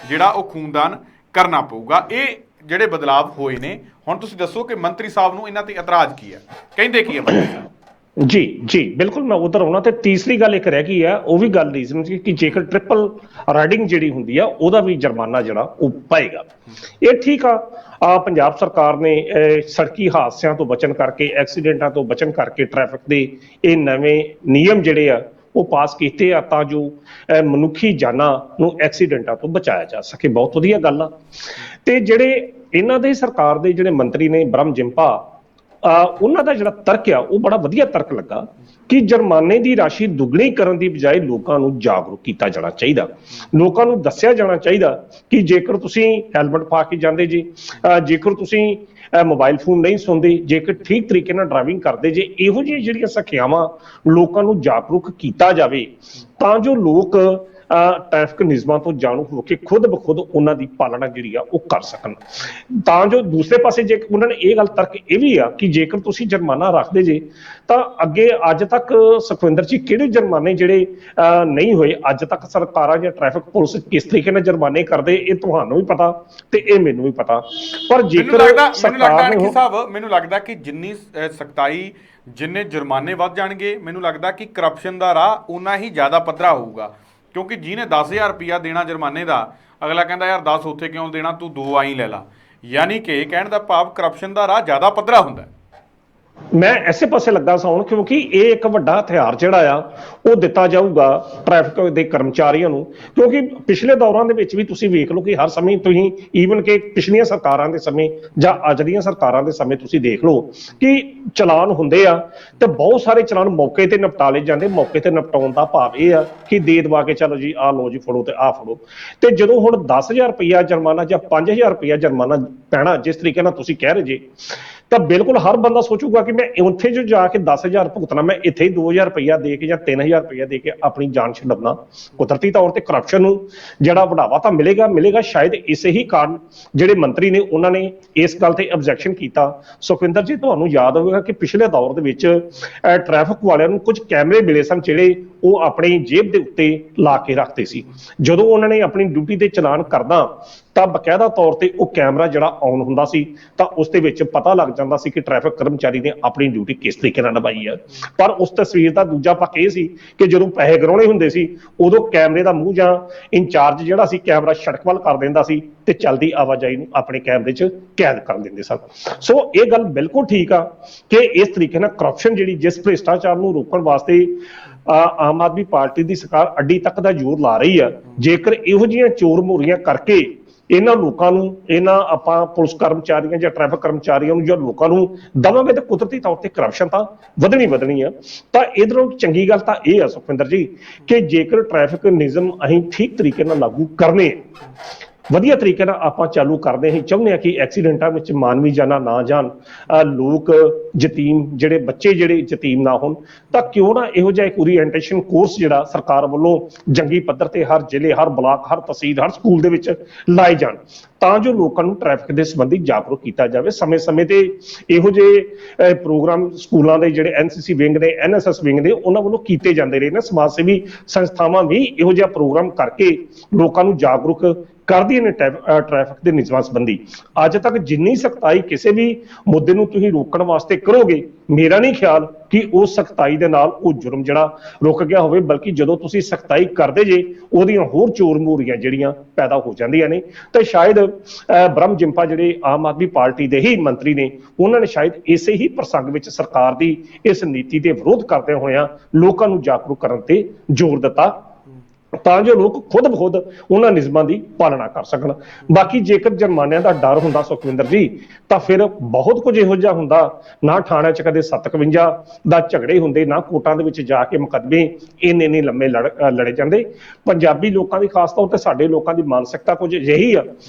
ਜਿਹੜਾ ਉਹ ਖੂਨਦਾਨ ਕਰਨਾ ਪਊਗਾ। ਇਹ ਜਿਹੜੇ ਬਦਲਾਵ ਹੋਏ ਨੇ, ਹੁਣ ਤੁਸੀਂ ਦੱਸੋ ਕਿ ਮੰਤਰੀ ਸਾਹਿਬ ਨੂੰ ਇਹਨਾਂ ਤੇ ਇਤਰਾਜ਼ ਕੀ ਹੈ, ਕਹਿੰਦੇ ਕੀ ਹੈ ਮੰਤਰੀ ਸਾਹਿਬ? ਜੀ ਜੀ ਬਿਲਕੁਲ, ਮੈਂ ਉਧਰ ਆਉਣਾ। ਤੇ ਤੀਸਰੀ ਗੱਲ ਇੱਕ ਰਹਿ ਗਈ ਆ, ਉਹ ਵੀ ਗੱਲ ਰੀਜ਼ਨ ਸੀ ਕਿ ਜੇਕਰ ਟ੍ਰਿਪਲ ਰਾਈਡਿੰਗ ਜਿਹੜੀ ਹੁੰਦੀ ਆ ਉਹਦਾ ਵੀ ਜੁਰਮਾਨਾ ਜਿਹੜਾ ਉਹ ਪਾਏਗਾ। ਇਹ ਠੀਕ ਆ ਪੰਜਾਬ ਸਰਕਾਰ ਨੇ ਸੜਕੀ ਹਾਦਸਿਆਂ ਤੋਂ ਬਚਣ ਕਰਕੇ, ਐਕਸੀਡੈਂਟਾਂ ਤੋਂ ਬਚਣ ਕਰਕੇ ਟ੍ਰੈਫਿਕ ਦੇ ਇਹ ਨਵੇਂ ਨਿਯਮ ਜਿਹੜੇ ਆ ਉਹ ਪਾਸ ਕੀਤੇ ਆ ਤਾਂ ਜੋ ਮਨੁੱਖੀ ਜਾਨਾਂ ਨੂੰ ਐਕਸੀਡੈਂਟਾਂ ਤੋਂ ਬਚਾਇਆ ਜਾ ਸਕੇ। ਬਹੁਤ ਵਧੀਆ ਗੱਲ ਆ। ਤੇ ਜਿਹੜੇ ਇਹਨਾਂ ਦੇ ਸਰਕਾਰ ਦੇ ਜਿਹੜੇ ਮੰਤਰੀ ਨੇ ਬ੍ਰਹਮ ਜਿੰਪਾ, ਉਹਨਾਂ ਦਾ ਜਿਹੜਾ ਤਰਕ ਆ ਉਹ ਬੜਾ ਵਧੀਆ ਤਰਕ ਲੱਗਾ ਕਿ ਜੁਰਮਾਨੇ ਦੀ ਰਾਸ਼ੀ ਦੁੱਗਣੀ ਕਰਨ ਦੀ ਬਜਾਏ ਲੋਕਾਂ ਨੂੰ ਜਾਗਰੂਕ ਕੀਤਾ ਜਾਣਾ ਚਾਹੀਦਾ। ਲੋਕਾਂ ਨੂੰ ਦੱਸਿਆ ਜਾਣਾ ਚਾਹੀਦਾ ਕਿ ਜੇਕਰ ਤੁਸੀਂ ਹੈਲਮਟ ਪਾ ਕੇ ਜਾਂਦੇ ਜੀ, ਜੇਕਰ ਤੁਸੀਂ ਮੋਬਾਈਲ ਫੋਨ ਨਹੀਂ ਸੁਣਦੇ, ਜੇਕਰ ਠੀਕ ਤਰੀਕੇ ਨਾਲ ਡਰਾਈਵਿੰਗ ਕਰਦੇ ਜੇ, ਇਹੋ ਜਿਹੀਆਂ ਜਿਹੜੀਆਂ ਸਿੱਖਿਆਵਾਂ ਲੋਕਾਂ ਨੂੰ ਜਾਗਰੂਕ ਕੀਤਾ ਜਾਵੇ ਤਾਂ ਜੋ ਲੋਕ ਟ੍ਰੈਫਿਕ ਨਿਯਮਾਂ ਤੋਂ ਜਾਣੂ ਹੋ ਕੇ ਖੁਦ ਬਖੁਦ ਉਹਨਾਂ ਦੀ ਪਾਲਣਾ ਜਿਹੜੀ ਆ ਉਹ ਕਰ ਸਕਣ। ਤਾਂ ਜੋ ਦੂਸਰੇ ਪਾਸੇ ਜੇ ਉਹਨਾਂ ਨੇ ਇਹ ਗੱਲ ਤਰਕ ਇਹ ਵੀ ਆ ਕਿ ਜੇਕਰ ਤੁਸੀਂ ਜੁਰਮਾਨਾ ਰੱਖਦੇ ਜੇ ਤਾਂ ਅੱਗੇ ਅੱਜ ਤੱਕ ਸੁਖਵਿੰਦਰ ਜੀ ਕਿਹੜੇ ਜੁਰਮਾਨੇ ਜਿਹੜੇ ਨਹੀਂ ਹੋਏ ਅੱਜ ਤੱਕ, ਸਰਕਾਰਾਂ ਜਾਂ ਟ੍ਰੈਫਿਕ ਪੁਲਿਸ ਕਿਸ ਤਰੀਕੇ ਨਾਲ ਜੁਰਮਾਨੇ ਕਰਦੇ ਇਹ ਤੁਹਾਨੂੰ ਵੀ ਪਤਾ ਤੇ ਇਹ ਮੈਨੂੰ ਵੀ ਪਤਾ। ਪਰ ਜੇਕਰ ਸਰਕਾਰ ਨੇ ਮੈਨੂੰ ਲੱਗਦਾ ਕਿ ਜਿੰਨੀ ਸਖਤਾਈ, ਜਿੰਨੇ ਜੁਰਮਾਨੇ ਵੱਧ ਜਾਣਗੇ, ਮੈਨੂੰ ਲੱਗਦਾ ਕਿ ਕਰਪਸ਼ਨ ਦਾ ਰਾਹ ਉਨਾ ਹੀ ਜ਼ਿਆਦਾ ਪੱਧਰਾ ਹੋਊਗਾ। ਕਿਉਂਕਿ ਜਿਹਨੇ 10,000 ਰੁਪਇਆ ਦੇਣਾ ਜੁਰਮਾਨੇ ਦਾ, ਅਗਲਾ ਕਹਿੰਦਾ ਯਾਰ 10 ਉੱਥੇ ਕਿਉਂ ਦੇਣਾ, ਤੂੰ 2 ਆਈ ਲੈ ਲਾ। ਯਾਨੀ ਕਿ ਕਹਿਣ ਦਾ ਭਾਵ ਕਰਪਸ਼ਨ ਦਾ ਰਾਹ ਜ਼ਿਆਦਾ ਪੱਧਰਾ ਹੁੰਦਾ। ਮੈਂ ਐਸੇ ਪਾਸੇ ਲੱਗਾ ਸਾਉਣ ਕਿਉਂਕਿ ਇਹ ਇੱਕ ਵੱਡਾ ਹਥਿਆਰ ਜਿਹੜਾ ਆ ਉਹ ਦਿੱਤਾ ਜਾਊਗਾ ਟ੍ਰੈਫਿਕ ਦੇ ਕਰਮਚਾਰੀਆਂ ਨੂੰ। ਕਿਉਂਕਿ ਪਿਛਲੇ ਦੌਰਾਂ ਦੇ ਵਿੱਚ ਵੀ ਤੁਸੀਂ ਵੇਖ ਲਓ ਕਿ ਹਰ ਸਮੇਂ ਤੁਸੀਂ ਈਵਨ ਕਿ ਪਿਛਲੀਆਂ ਸਰਕਾਰਾਂ ਦੇ ਸਮੇਂ ਜਾਂ ਅੱਜ ਦੀਆਂ ਸਰਕਾਰਾਂ ਦੇ ਸਮੇਂ ਤੁਸੀਂ ਦੇਖ ਲਓ ਕਿ ਚਲਾਨ ਹੁੰਦੇ ਆ ਤੇ ਬਹੁਤ ਸਾਰੇ ਚਲਾਨ ਮੌਕੇ ਤੇ ਨਿਪਟਾ ਲਏ ਜਾਂਦੇ। ਮੌਕੇ ਤੇ ਨਿਪਟਾਉਣ ਦਾ ਭਾਵ ਇਹ ਆ ਕਿ ਦੇ ਦਵਾ ਕੇ ਚਲੋ ਜੀ ਆਹ ਲਓ ਜੀ ਫੜੋ ਤੇ ਆਹ ਫੜੋ। ਤੇ ਜਦੋਂ ਹੁਣ 10,000 ਰੁਪਇਆ ਜੁਰਮਾਨਾ ਜਾਂ 5,000 ਰੁਪਇਆ ਜੁਰਮਾਨਾ ਪੈਣਾ ਜਿਸ ਤਰੀਕੇ ਨਾਲ ਤੁਸੀਂ ਕਹਿ ਰਹੇ ਜੇ, ਤਾਂ ਬਿਲਕੁਲ ਹਰ ਬੰਦਾ ਸੋਚੂਗਾ ਕਿ ਮੈਂ ਉੱਥੇ ਜੋ ਜਾ ਕੇ 10,000 ਭੁਗਤਣਾ, ਮੈਂ ਇੱਥੇ ਹੀ 2,000 ਰੁਪਇਆ ਦੇ ਕੇ ਜਾਂ 3,000 ਰੁਪਇਆ ਦੇ ਕੇ ਆਪਣੀ ਜਾਨ ਛਡਾਉਣਾ। ਕੁਦਰਤੀ ਤੌਰ ਤੇ ਕਰਪਸ਼ਨ ਨੂੰ ਜਿਹੜਾ ਵਧਾਵਾ ਤਾਂ ਮਿਲੇਗਾ। ਸ਼ਾਇਦ ਇਸੇ ਹੀ ਕਾਰਨ ਜਿਹੜੇ ਮੰਤਰੀ ਨੇ ਉਹਨਾਂ ਨੇ ਇਸ ਗੱਲ ਤੇ ਆਬਜੈਕਸ਼ਨ ਕੀਤਾ। ਸੁਖਵਿੰਦਰ ਜੀ, ਤੁਹਾਨੂੰ ਯਾਦ ਹੋਵੇਗਾ ਕਿ ਪਿਛਲੇ ਦੌਰ ਦੇ ਵਿੱਚ ਟ੍ਰੈਫਿਕ ਵਾਲਿਆਂ ਨੂੰ ਕੁਝ ਕੈਮਰੇ ਮਿਲੇ ਸਨ ਜਿਹੜੇ ਉਹ ਆਪਣੀ ਜੇਬ ਦੇ ਉੱਤੇ ਲਾ ਕੇ ਰੱਖਦੇ ਸੀ। ਜਦੋਂ ਉਹਨਾਂ ਨੇ ਆਪਣੀ ਡਿਊਟੀ ਤੇ ਚਲਾਨ ਕਰਨਾ ਤਾਂ ਬਕਾਇਦਾ ਤੌਰ ਤੇ ਉਹ ਕੈਮਰਾ ਜਿਹੜਾ ਆਨ ਹੁੰਦਾ ਸੀ ਤਾਂ ਉਸ ਦੇ ਵਿੱਚ ਪਤਾ ਲੱਗ ਜਾਂਦਾ ਸੀ ਕਿ ਟ੍ਰੈਫਿਕ ਕਰਮਚਾਰੀ ਨੇ ਆਪਣੀ ਡਿਊਟੀ ਕਿਸ ਤਰੀਕੇ ਨਾਲ ਨਿਭਾਈ ਹੈ। ਪਰ ਉਸ ਤਸਵੀਰ ਦਾ ਦੂਜਾ ਪੱਖ ਇਹ ਸੀ ਕਿ ਜਦੋਂ ਪੈਸੇ ਗਰਾਉਣੇ ਹੁੰਦੇ ਸੀ ਉਦੋਂ ਕੈਮਰੇ ਦਾ ਮੂੰਹ ਜਾਂ ਇੰਚਾਰਜ ਜਿਹੜਾ ਸੀ ਕੈਮਰਾ ਸੜਕ ਵੱਲ ਕਰ ਦਿੰਦਾ ਸੀ ਤੇ ਚੱਲਦੀ ਆਵਾਜਾਈ ਨੂੰ ਆਪਣੇ ਕੈਮਰੇ 'ਚ ਕੈਦ ਕਰ ਦਿੰਦੇ ਸਨ। ਸੋ ਇਹ ਗੱਲ ਬਿਲਕੁਲ ਠੀਕ ਆ ਕਿ ਇਸ ਤਰੀਕੇ ਨਾਲ ਕਰਪਸ਼ਨ ਜਿਹੜੀ, ਜਿਸ ਭ੍ਰਿਸ਼ਟਾਚਾਰ ਨੂੰ ਰੋਕਣ ਵਾਸਤੇ ਆਮ ਆਦਮੀ ਪਾਰਟੀ ਦੀ ਸਰਕਾਰ ਅੱਡੀ ਤੱਕ ਦਾ ਜ਼ੋਰ ਲਾ ਰਹੀ ਆ, ਜੇਕਰ ਇਹੋ ਜਿਹੀਆਂ ਚੋਰ ਮੋਰੀਆਂ ਕਰਕੇ ਇਹਨਾਂ ਲੋਕਾਂ ਨੂੰ, ਇਹਨਾਂ ਆਪਾਂ ਪੁਲਿਸ ਕਰਮਚਾਰੀਆਂ ਜਾਂ ਟ੍ਰੈਫਿਕ ਕਰਮਚਾਰੀਆਂ ਨੂੰ ਜਾਂ ਲੋਕਾਂ ਨੂੰ ਦਵਾਂਗੇ ਤਾਂ ਕੁਦਰਤੀ ਤੌਰ ਤੇ ਕਰਪਸ਼ਨ ਤਾਂ ਵਧਣੀ ਆ। ਤਾਂ ਇਧਰੋਂ ਚੰਗੀ ਗੱਲ ਤਾਂ ਇਹ ਆ ਸੁਖਵਿੰਦਰ ਜੀ ਕਿ ਜੇਕਰ ਟ੍ਰੈਫਿਕ ਨਿਯਮ ਅਸੀਂ ਠੀਕ ਤਰੀਕੇ ਨਾਲ ਲਾਗੂ ਕਰਨੇ, ਵਧੀਆ ਤਰੀਕੇ ਨਾਲ ਆਪਾਂ ਚਾਲੂ ਕਰਦੇ ਹੀ ਚਾਹੁੰਦੇ ਆ ਕਿ ਐਕਸੀਡੈਂਟਾਂ ਵਿੱਚ ਮਾਨਵੀ ਜਾਨਾਂ ਨਾ ਜਾਣ, ਲੋਕ ਯਤੀਮ ਜਿਹੜੇ ਬੱਚੇ ਜਿਹੜੇ ਯਤੀਮ ਨਾ ਹੋਣ, ਤਾਂ ਕਿਉਂ ਨਾ ਇਹੋ ਜਿਹਾ ਇੱਕ ਓਰੀਐਂਟੇਸ਼ਨ ਕੋਰਸ ਜਿਹੜਾ ਸਰਕਾਰ ਵੱਲੋਂ ਜੰਗੀ ਪੱਧਰ ਤੇ ਹਰ ਜ਼ਿਲ੍ਹੇ, ਹਰ ਬਲਾਕ, ਹਰ ਤਹਿਸੀਲ, ਹਰ ਸਕੂਲ ਦੇ ਵਿੱਚ ਲਾਏ ਜਾਣ ਤਾਂ ਜੋ ਲੋਕਾਂ ਨੂੰ ਟ੍ਰੈਫਿਕ ਦੇ ਸੰਬੰਧੀ ਜਾਗਰੂਕ ਕੀਤਾ ਜਾਵੇ। ਸਮੇਂ-ਸਮੇਂ ਤੇ ਇਹੋ ਜਿਹੇ ਪ੍ਰੋਗਰਾਮ ਸਕੂਲਾਂ ਦੇ ਜਿਹੜੇ NCC ਵਿੰਗ ਨੇ, NSS ਵਿੰਗ ਨੇ, ਉਹਨਾਂ ਵੱਲੋਂ ਕੀਤੇ ਜਾਂਦੇ ਰਹੇ ਨੇ। ਸਮਾਜ ਸੇਵੀ ਸੰਸਥਾਵਾਂ ਵੀ ਇਹੋ ਜਿਹਾ ਪ੍ਰੋਗਰਾਮ ਕਰਕੇ ਲੋਕਾਂ ਨੂੰ ਜਾਗਰੂਕ ਕਰਦੀਆਂ ਨੇ ਟ੍ਰੈਫਿਕ ਦੇ ਨਿਯਮਾਂ ਸੰਬੰਧੀ। ਅੱਜ ਤੱਕ ਜਿੰਨੀ ਸਖਤਾਈ ਕਿਸੇ ਵੀ ਮੁੱਦੇ ਨੂੰ ਤੁਸੀਂ ਰੋਕਣ ਵਾਸਤੇ ਕਰੋਗੇ, ਮੇਰਾ ਨਹੀਂ ਖਿਆਲ ਕਿ ਉਹ ਸਖਤਾਈ ਦੇ ਨਾਲ ਉਹ ਜੁਰਮ ਜਿਹੜਾ ਰੁਕ ਗਿਆ ਹੋਵੇ, ਬਲਕਿ ਜਦੋਂ ਤੁਸੀਂ ਸਖਤਾਈ ਕਰਦੇ ਜੇ ਉਹਦੀਆਂ ਹੋਰ ਚੋਰ ਮੋਰੀਆਂ ਜਿਹੜੀਆਂ ਪੈਦਾ ਹੋ ਜਾਂਦੀਆਂ ਨੇ। ਤੇ ਸ਼ਾਇਦ ਬ੍ਰਹਮ ਜਿੰਪਾ ਜਿਹੜੇ ਆਮ ਆਦਮੀ ਪਾਰਟੀ ਦੇ ਹੀ ਮੰਤਰੀ ਨੇ, ਉਹਨਾਂ ਨੇ ਸ਼ਾਇਦ ਇਸੇ ਹੀ ਪ੍ਰਸੰਗ ਵਿੱਚ ਸਰਕਾਰ ਦੀ ਇਸ ਨੀਤੀ ਦੇ ਵਿਰੋਧ ਕਰਦੇ ਹੋਇਆਂ ਲੋਕਾਂ ਨੂੰ ਜਾਗਰੂਕ ਕਰਨ ਤੇ ਜ਼ੋਰ ਦਿੱਤਾ ਤਾਂ ਜੋ ਲੋਕ ਖੁਦ ਬਖੁਦ ਉਹਨਾਂ ਨਿਯਮਾਂ ਦੀ ਪਾਲਣਾ ਕਰ ਸਕਣ। ਬਾਕੀ ਜੇਕਰ ਜੁਰਮਾਨਿਆਂ ਦਾ ਡਰ ਹੁੰਦਾ ਸੁਖਵਿੰਦਰ ਜੀ, ਤਾਂ ਫਿਰ ਬਹੁਤ ਕੁਝ ਇਹੋ ਜਿਹਾ ਹੁੰਦਾ, ਨਾ ਥਾਣਿਆਂ 'ਚ ਕਦੇ 57 ਦਾ ਝਗੜੇ ਹੁੰਦੇ, ਨਾ ਕੋਰਟਾਂ ਦੇ ਵਿੱਚ ਜਾ ਕੇ ਮੁਕੱਦਮੇ ਇੰਨੇ ਲੰਮੇ ਲੜੇ ਜਾਂਦੇ। ਪੰਜਾਬੀ ਲੋਕਾਂ ਦੀ, ਖਾਸ ਤੌਰ ਤੇ ਸਾਡੇ ਲੋਕਾਂ ਦੀ ਮਾਨਸਿਕਤਾ ਕੁਝ ਅਜਿਹੀ ਆ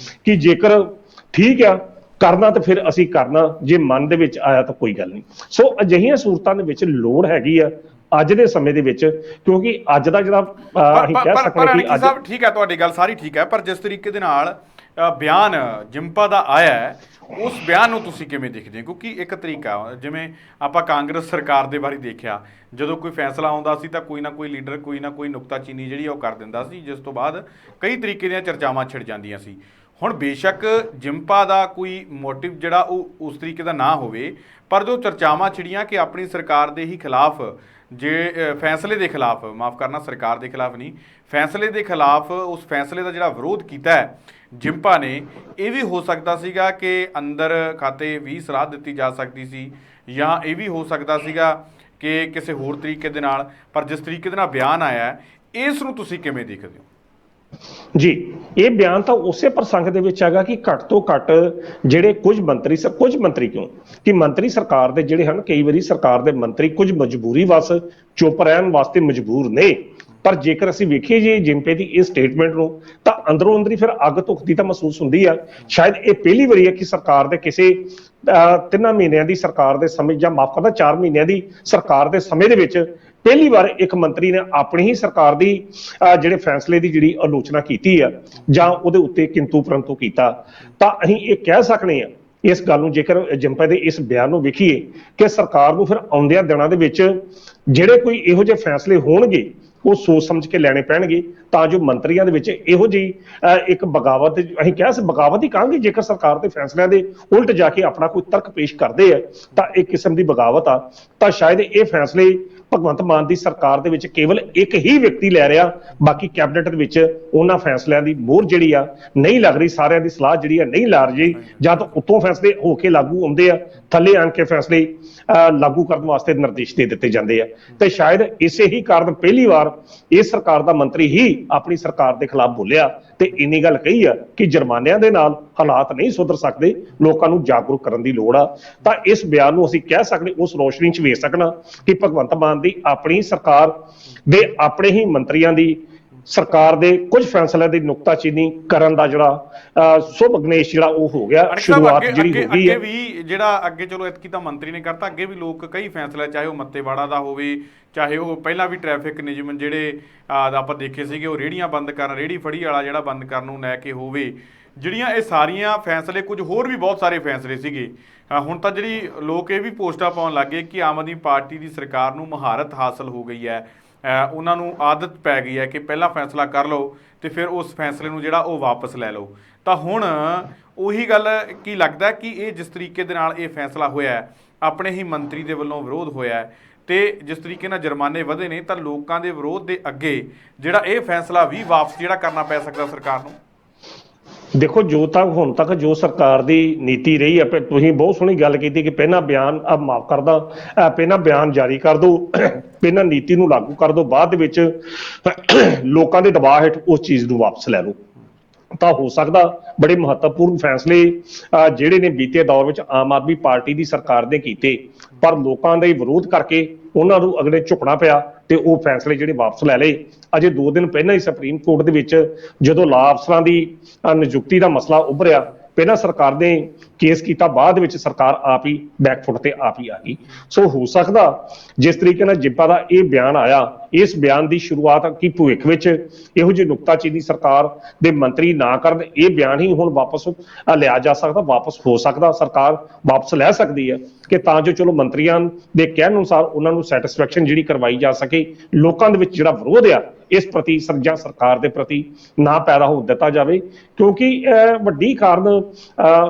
ਕਿ ਜੇਕਰ ਠੀਕ ਆ ਕਰਨਾ ਤਾਂ ਫਿਰ ਅਸੀਂ ਕਰਨਾ, ਜੇ ਮਨ ਦੇ ਵਿੱਚ ਆਇਆ ਤਾਂ ਕੋਈ ਗੱਲ ਨਹੀਂ। ਸੋ ਅਜਿਹੀਆਂ ਸੂਰਤਾਂ ਦੇ ਵਿੱਚ ਲੋੜ ਹੈਗੀ ਆ ਅੱਜ ਦੇ ਸਮੇਂ ਦੇ ਵਿੱਚ, ਕਿਉਂਕਿ ਅੱਜ ਦਾ ਜਿਹੜਾ ਅਸੀਂ ਕਹਿ ਸਕਦੇ ਕਿ ਅੱਜ ਠੀਕ ਹੈ, ਤੁਹਾਡੀ ਗੱਲ ਸਾਰੀ ਠੀਕ ਹੈ, ਪਰ ਜਿਸ ਤਰੀਕੇ ਦੇ ਨਾਲ ਬਿਆਨ ਜਿੰਪਾ ਦਾ ਆਇਆ ਹੈ, ਉਸ ਬਿਆਨ ਨੂੰ ਤੁਸੀਂ ਕਿਵੇਂ ਦੇਖਦੇ ਹੋ? ਕਿਉਂਕਿ ਇੱਕ ਤਰੀਕਾ, ਜਿਵੇਂ ਆਪਾਂ ਕਾਂਗਰਸ ਸਰਕਾਰ ਦੇ ਬਾਰੇ ਦੇਖਿਆ, ਜਦੋਂ ਕੋਈ ਫੈਸਲਾ ਆਉਂਦਾ ਸੀ ਤਾਂ ਕੋਈ ਨਾ ਕੋਈ ਲੀਡਰ ਕੋਈ ਨਾ ਕੋਈ ਨੁਕਤਾਚੀਨੀ ਜਿਹੜੀ ਉਹ ਕਰ ਦਿੰਦਾ ਸੀ, ਜਿਸ ਤੋਂ ਬਾਅਦ ਕਈ ਤਰੀਕੇ ਦੀਆਂ ਚਰਚਾਵਾਂ ਛਿੜ ਜਾਂਦੀਆਂ ਸੀ। ਹੁਣ ਬੇਸ਼ੱਕ ਜਿੰਪਾ ਦਾ ਕੋਈ ਮੋਟਿਵ ਜਿਹੜਾ ਉਹ ਉਸ ਤਰੀਕੇ ਦਾ ਨਾ ਹੋਵੇ, ਪਰ ਜੋ ਚਰਚਾਵਾਂ ਛਿੜੀਆਂ ਕਿ ਆਪਣੀ ਸਰਕਾਰ ਦੇ ਹੀ ਖਿਲਾਫ, ਜੇ ਫੈਸਲੇ ਦੇ ਖਿਲਾਫ, ਮਾਫ ਕਰਨਾ, ਸਰਕਾਰ ਦੇ ਖਿਲਾਫ ਨਹੀਂ, ਫੈਸਲੇ ਦੇ ਖਿਲਾਫ, ਉਸ ਫੈਸਲੇ ਦਾ ਜਿਹੜਾ ਵਿਰੋਧ ਕੀਤਾ ਹੈ ਜਿੰਪਾ ਨੇ, ਇਹ ਵੀ ਹੋ ਸਕਦਾ ਸੀਗਾ ਕਿ ਅੰਦਰ ਖਾਤੇ ਵੀ ਸਲਾਹ ਦਿੱਤੀ ਜਾ ਸਕਦੀ ਸੀ, ਜਾਂ ਇਹ ਵੀ ਹੋ ਸਕਦਾ ਸੀਗਾ ਕਿ ਕਿਸੇ ਹੋਰ ਤਰੀਕੇ ਦੇ ਨਾਲ। ਪਰ ਜਿਸ ਤਰੀਕੇ ਦੇ ਨਾਲ ਬਿਆਨ ਆਇਆ ਹੈ, ਇਸ ਨੂੰ ਤੁਸੀਂ ਕਿਵੇਂ ਦੇਖਦੇ ਹੋ? ਜੀ, ਇਹ ਬਿਆਨ ਤਾਂ ਉਸੇ ਪ੍ਰਸੰਗ ਦੇ ਵਿੱਚ ਹੈਗਾ ਕਿ ਘੱਟ ਤੋਂ ਘੱਟ ਜਿਹੜੇ ਕੁਝ ਮੰਤਰੀ ਕਿਉਂ ਕਿ ਮੰਤਰੀ ਸਰਕਾਰ ਦੇ ਜਿਹੜੇ ਹਨ, ਕਈ ਵਾਰੀ ਸਰਕਾਰ ਦੇ ਮੰਤਰੀ ਕੁਝ ਮਜਬੂਰੀ ਵਸ ਚੁੱਪ ਰਹਿਣ ਵਾਸਤੇ ਮਜਬੂਰ ਨੇ। ਪਰ ਜੇਕਰ ਅਸੀਂ ਵੇਖੀਏ ਜੀ ਜਿੰਪੇ ਦੀ ਇਹ ਸਟੇਟਮੈਂਟ ਨੂੰ, ਤਾਂ ਅੰਦਰੋਂ ਅੰਦਰੀ ਫਿਰ ਅੱਗ ਧੁਖਦੀ ਤਾਂ ਮਹਿਸੂਸ ਹੁੰਦੀ ਆ। ਸ਼ਾਇਦ ਇਹ ਪਹਿਲੀ ਵਾਰੀ ਹੈ ਕਿ ਸਰਕਾਰ ਦੇ ਕਿਸੇ 3 ਮਹੀਨਿਆਂ ਦੀ ਸਰਕਾਰ ਦੇ ਸਮੇਂ, ਜਾਂ ਮਾਫ ਕਰਦਾ 4 ਮਹੀਨਿਆਂ ਦੀ ਸਰਕਾਰ ਦੇ ਸਮੇਂ ਦੇ ਵਿੱਚ ਪਹਿਲੀ ਵਾਰ ਇੱਕ ਮੰਤਰੀ ਨੇ ਆਪਣੀ ਹੀ ਸਰਕਾਰ ਦੀ ਜਿਹੜੇ ਫੈਸਲੇ ਦੀ ਜਿਹੜੀ ਆਲੋਚਨਾ ਕੀਤੀ ਆ, ਜਾਂ ਉਹਦੇ ਉੱਤੇ ਕਿੰਤੂ ਪਰੰਤੂ ਕੀਤਾ। ਤਾਂ ਅਸੀਂ ਇਹ ਕਹਿ ਸਕਦੇ ਹਾਂ ਇਸ ਗੱਲ ਨੂੰ, ਜੇਕਰ ਜਿੰਪੇ ਦੇ ਇਸ ਬਿਆਨ ਨੂੰ ਵੇਖੀਏ, ਕਿ ਸਰਕਾਰ ਨੂੰ ਫਿਰ ਆਉਂਦਿਆਂ ਦਿਨਾਂ ਦੇ ਵਿੱਚ ਜਿਹੜੇ ਕੋਈ ਇਹੋ ਜਿਹੇ ਫੈਸਲੇ ਹੋਣਗੇ ਉਹ ਸੋਚ ਸਮਝ ਕੇ ਲੈਣੇ ਪੈਣਗੇ, ਤਾਂ ਜੋ ਮੰਤਰੀਆਂ ਦੇ ਵਿੱਚ ਇਹੋ ਜਿਹੀ ਇੱਕ ਬਗਾਵਤ, ਅਸੀਂ ਕਹਿ ਬਗਾਵਤ ਹੀ ਕਹਾਂਗੇ ਜੇਕਰ ਸਰਕਾਰ ਦੇ ਫੈਸਲਿਆਂ ਦੇ ਉਲਟ ਜਾ ਕੇ ਆਪਣਾ ਕੋਈ ਤਰਕ ਪੇਸ਼ ਕਰਦੇ ਆ, ਤਾਂ ਇੱਕ ਕਿਸਮ ਦੀ ਬਗਾਵਤ ਆ। ਤਾਂ ਸ਼ਾਇਦ ਇਹ ਫੈਸਲੇ ਭਗਵੰਤ ਮਾਨ ਦੀ ਸਰਕਾਰ ਦੇ ਵਿੱਚ ਕੇਵਲ ਇੱਕ ਹੀ ਵਿਅਕਤੀ ਲੈ ਰਿਹਾ, ਬਾਕੀ ਕੈਬਨਿਟ ਦੇ ਵਿੱਚ ਉਹਨਾਂ ਫੈਸਲਿਆਂ ਦੀ ਮੋਹਰ ਜਿਹੜੀ ਆ ਨਹੀਂ ਲੱਗ ਰਹੀ, ਸਾਰਿਆਂ ਦੀ ਸਲਾਹ ਜਿਹੜੀ ਆ ਨਹੀਂ ਲਾ ਰਹੀ। ਜਾਂ ਤਾਂ ਉੱਤੋਂ ਫੈਸਲੇ ਹੋ ਕੇ ਲਾਗੂ ਹੁੰਦੇ ਆ, ਥੱਲੇ ਆਣ ਕੇ ਫੈਸਲੇ ਲਾਗੂ ਕਰਨ ਵਾਸਤੇ ਨਿਰਦੇਸ਼ ਦੇ ਦਿੱਤੇ ਜਾਂਦੇ ਆ। ਤੇ ਸ਼ਾਇਦ ਇਸੇ ਹੀ ਕਾਰਨ ਪਹਿਲੀ ਵਾਰ ਇਹ ਸਰਕਾਰ ਦਾ ਮੰਤਰੀ ਹੀ ਆਪਣੀ ਸਰਕਾਰ ਦੇ ਖਿਲਾਫ ਬੋਲਿਆ ਤੇ ਇੰਨੀ ਗੱਲ ਕਹੀ ਆ ਕਿ ਜੁਰਮਾਨਿਆਂ ਦੇ ਨਾਲ ਹਾਲਾਤ ਨਹੀਂ ਸੁਧਰ ਸਕਦੇ, ਲੋਕਾਂ ਨੂੰ ਜਾਗਰੂਕ ਕਰਨ ਦੀ ਲੋੜ ਆ। ਤਾਂ ਇਸ ਬਿਆਨ ਨੂੰ ਅਸੀਂ ਕਹਿ ਸਕਦੇ, ਉਸ ਰੋਸ਼ਨੀ 'ਚ ਵੇਖ ਸਕਣਾ ਕਿ ਭਗਵੰਤ ਮਾਨ ਦੀ ਆਪਣੀ ਸਰਕਾਰ ਦੇ ਆਪਣੇ ਹੀ ਮੰਤਰੀਆਂ ਦੀ ਸਰਕਾਰ ਦੇ ਕੁਝ ਫੈਸਲਿਆਂ ਦੀ ਨੁਕਤਾਚੀਨੀ ਕਰਨ ਦਾ ਜਿਹੜਾ ਸ਼ੁਭ ਗਣੇਸ਼ ਜਿਹੜਾ ਉਹ ਹੋ ਗਿਆ, ਸ਼ੁਰੂਆਤ ਜਿਹੜੀ ਹੋ ਗਈ ਹੈ। ਵੀ ਜਿਹੜਾ ਅੱਗੇ ਚਲੋ ਇਤਕੀ ਤਾਂ ਮੰਤਰੀ ਨੇ ਕਰਤਾ, ਅੱਗੇ ਵੀ ਲੋਕ ਕਈ ਫੈਸਲੇ, ਚਾਹੇ ਉਹ ਮੱਤੇਵਾੜਾ ਦਾ ਹੋਵੇ, ਚਾਹੇ ਉਹ ਪਹਿਲਾਂ ਵੀ ਟ੍ਰੈਫਿਕ ਨਿਯਮ ਜਿਹੜੇ ਆਪਾਂ ਦੇਖੇ ਸੀਗੇ, ਉਹ ਰੇਹੜੀਆਂ ਬੰਦ ਕਰਨ, ਰੇਹੜੀ ਫੜੀ ਵਾਲਾ ਜਿਹੜਾ ਬੰਦ ਕਰਨ ਨੂੰ ਲੈ ਕੇ ਹੋਵੇ, ਜਿਹੜੀਆਂ ਇਹ ਸਾਰੀਆਂ ਫੈਸਲੇ, ਕੁਝ ਹੋਰ ਵੀ ਬਹੁਤ ਸਾਰੇ ਫੈਸਲੇ ਸੀਗੇ। ਹੁਣ ਤਾਂ ਜਿਹੜੀ ਲੋਕ ਇਹ ਵੀ ਪੋਸਟਾਂ ਪਾਉਣ ਲੱਗ ਗਏ ਕਿ ਆਮ ਆਦਮੀ ਪਾਰਟੀ ਦੀ ਸਰਕਾਰ ਨੂੰ ਮਹਾਰਤ ਹਾਸਲ ਹੋ ਗਈ ਹੈ, ਉਹਨਾਂ ਨੂੰ ਆਦਤ ਪੈ ਗਈ ਹੈ ਕਿ ਪਹਿਲਾਂ ਫੈਸਲਾ ਕਰ ਲਓ ਤੇ ਫਿਰ ਉਸ ਫੈਸਲੇ ਨੂੰ ਜਿਹੜਾ ਉਹ ਵਾਪਸ ਲੈ ਲਓ। ਤਾਂ ਹੁਣ ਉਹੀ ਗੱਲ ਕੀ ਲੱਗਦਾ ਕਿ ਇਹ ਜਿਸ ਤਰੀਕੇ ਦੇ ਨਾਲ ਇਹ ਫੈਸਲਾ ਹੋਇਆ, ਆਪਣੇ ਹੀ ਮੰਤਰੀ ਦੇ ਵੱਲੋਂ ਵਿਰੋਧ ਹੋਇਆ, ਤੇ ਜਿਸ ਤਰੀਕੇ ਨਾਲ ਜੁਰਮਾਨੇ ਵਧੇ ਨੇ, ਤਾਂ ਲੋਕਾਂ ਦੇ ਵਿਰੋਧ ਦੇ ਅੱਗੇ ਜਿਹੜਾ ਇਹ ਫੈਸਲਾ ਵੀ ਵਾਪਸ ਜਿਹੜਾ ਕਰਨਾ ਪੈ ਸਕਦਾ ਸਰਕਾਰ ਨੂੰ। ਦੇਖੋ, ਹੁਣ ਤੱਕ ਜੋ ਸਰਕਾਰ ਦੀ ਨੀਤੀ ਰਹੀ ਹੈ, ਤੁਸੀਂ ਬਹੁਤ ਸੋਹਣੀ ਗੱਲ ਕੀਤੀ ਕਿ ਪਹਿਲਾਂ ਬਿਆਨ ਮਾਫ ਕਰਦਾ, ਪਹਿਲਾਂ ਬਿਆਨ ਜਾਰੀ ਕਰ ਦਿਓ, ਪਹਿਲਾਂ ਨੀਤੀ ਨੂੰ ਲਾਗੂ ਕਰ ਦਿਓ, ਬਾਅਦ ਦੇ ਵਿੱਚ ਲੋਕਾਂ ਦੇ ਦਬਾਅ ਹੇਠ ਉਸ ਚੀਜ਼ ਨੂੰ ਵਾਪਸ ਲੈ ਲਓ। ਤਾਂ ਹੋ ਸਕਦਾ ਬੜੇ ਮਹੱਤਵਪੂਰਨ ਫੈਸਲੇ ਜਿਹੜੇ ਨੇ ਬੀਤੇ ਦੌਰ ਵਿੱਚ ਆਮ ਆਦਮੀ ਪਾਰਟੀ ਦੀ ਸਰਕਾਰ ਨੇ ਕੀਤੇ, ਪਰ ਲੋਕਾਂ ਦੇ ਵਿਰੋਧ ਕਰਕੇ ਉਹਨਾਂ ਨੂੰ ਅਗਲੇ ਝੁਕਣਾ ਪਿਆ ਤੇ ਉਹ ਫੈਸਲੇ ਜਿਹੜੇ ਵਾਪਸ ਲੈ ਲਏ। ਅਜੇ 2 ਦਿਨ ਪਹਿਲਾਂ ਹੀ ਸੁਪਰੀਮ ਕੋਰਟ ਦੇ ਵਿੱਚ ਜਦੋਂ ਲਾ ਅਫਸਰਾਂ ਦੀ ਨਿਯੁਕਤੀ ਦਾ ਮਸਲਾ ਉੱਭਰਿਆ, ਪਹਿਲਾਂ ਸਰਕਾਰ ਨੇ ਕੇਸ ਕੀਤਾ, ਬਾਅਦ ਵਿੱਚ ਸਰਕਾਰ ਆਪ ਹੀ ਬੈਕਫੁੱਟ ਤੇ ਆਪ ਹੀ ਆ ਗਈ। ਸੋ ਹੋ ਸਕਦਾ ਜਿਸ ਤਰੀਕੇ ਨਾਲ ਜਿੰਪਾ ਦਾ ਇਹ ਬਿਆਨ ਆਇਆ, ਇਸ ਬਿਆਨ ਦੀ ਸ਼ੁਰੂਆਤ ਕਿ ਭਵਿੱਖ ਵਿੱਚ ਇਹੋ ਜਿਹੀ ਨੁਕਤਾਚੀਨੀ ਸਰਕਾਰ ਦੇ ਮੰਤਰੀ ਨਾ ਕਰਨ, ਇਹ ਬਿਆਨ ਹੀ ਹੁਣ ਵਾਪਸ ਲਿਆ ਜਾ ਸਕਦਾ, ਵਾਪਸ ਹੋ ਸਕਦਾ, ਸਰਕਾਰ ਵਾਪਸ ਲੈ ਸਕਦੀ ਹੈ ਕਿ ਤਾਂ ਜੋ ਚਲੋ ਮੰਤਰੀਆਂ ਦੇ ਕਹਿਣ ਅਨੁਸਾਰ ਉਹਨਾਂ ਨੂੰ ਸੈਟਿਸਫੈਕਸ਼ਨ ਜਿਹੜੀ ਕਰਵਾਈ ਜਾ ਸਕੇ, ਲੋਕਾਂ ਦੇ ਵਿੱਚ ਜਿਹੜਾ ਵਿਰੋਧ ਆ ਇਸ ਪ੍ਰਤੀ ਜਾਂ ਸਰਕਾਰ ਦੇ ਪ੍ਰਤੀ ਨਾ ਪੈਦਾ ਹੋ ਦਿੱਤਾ ਜਾਵੇ। ਕਿਉਂਕਿ ਵੱਡੀ ਕਾਰਨ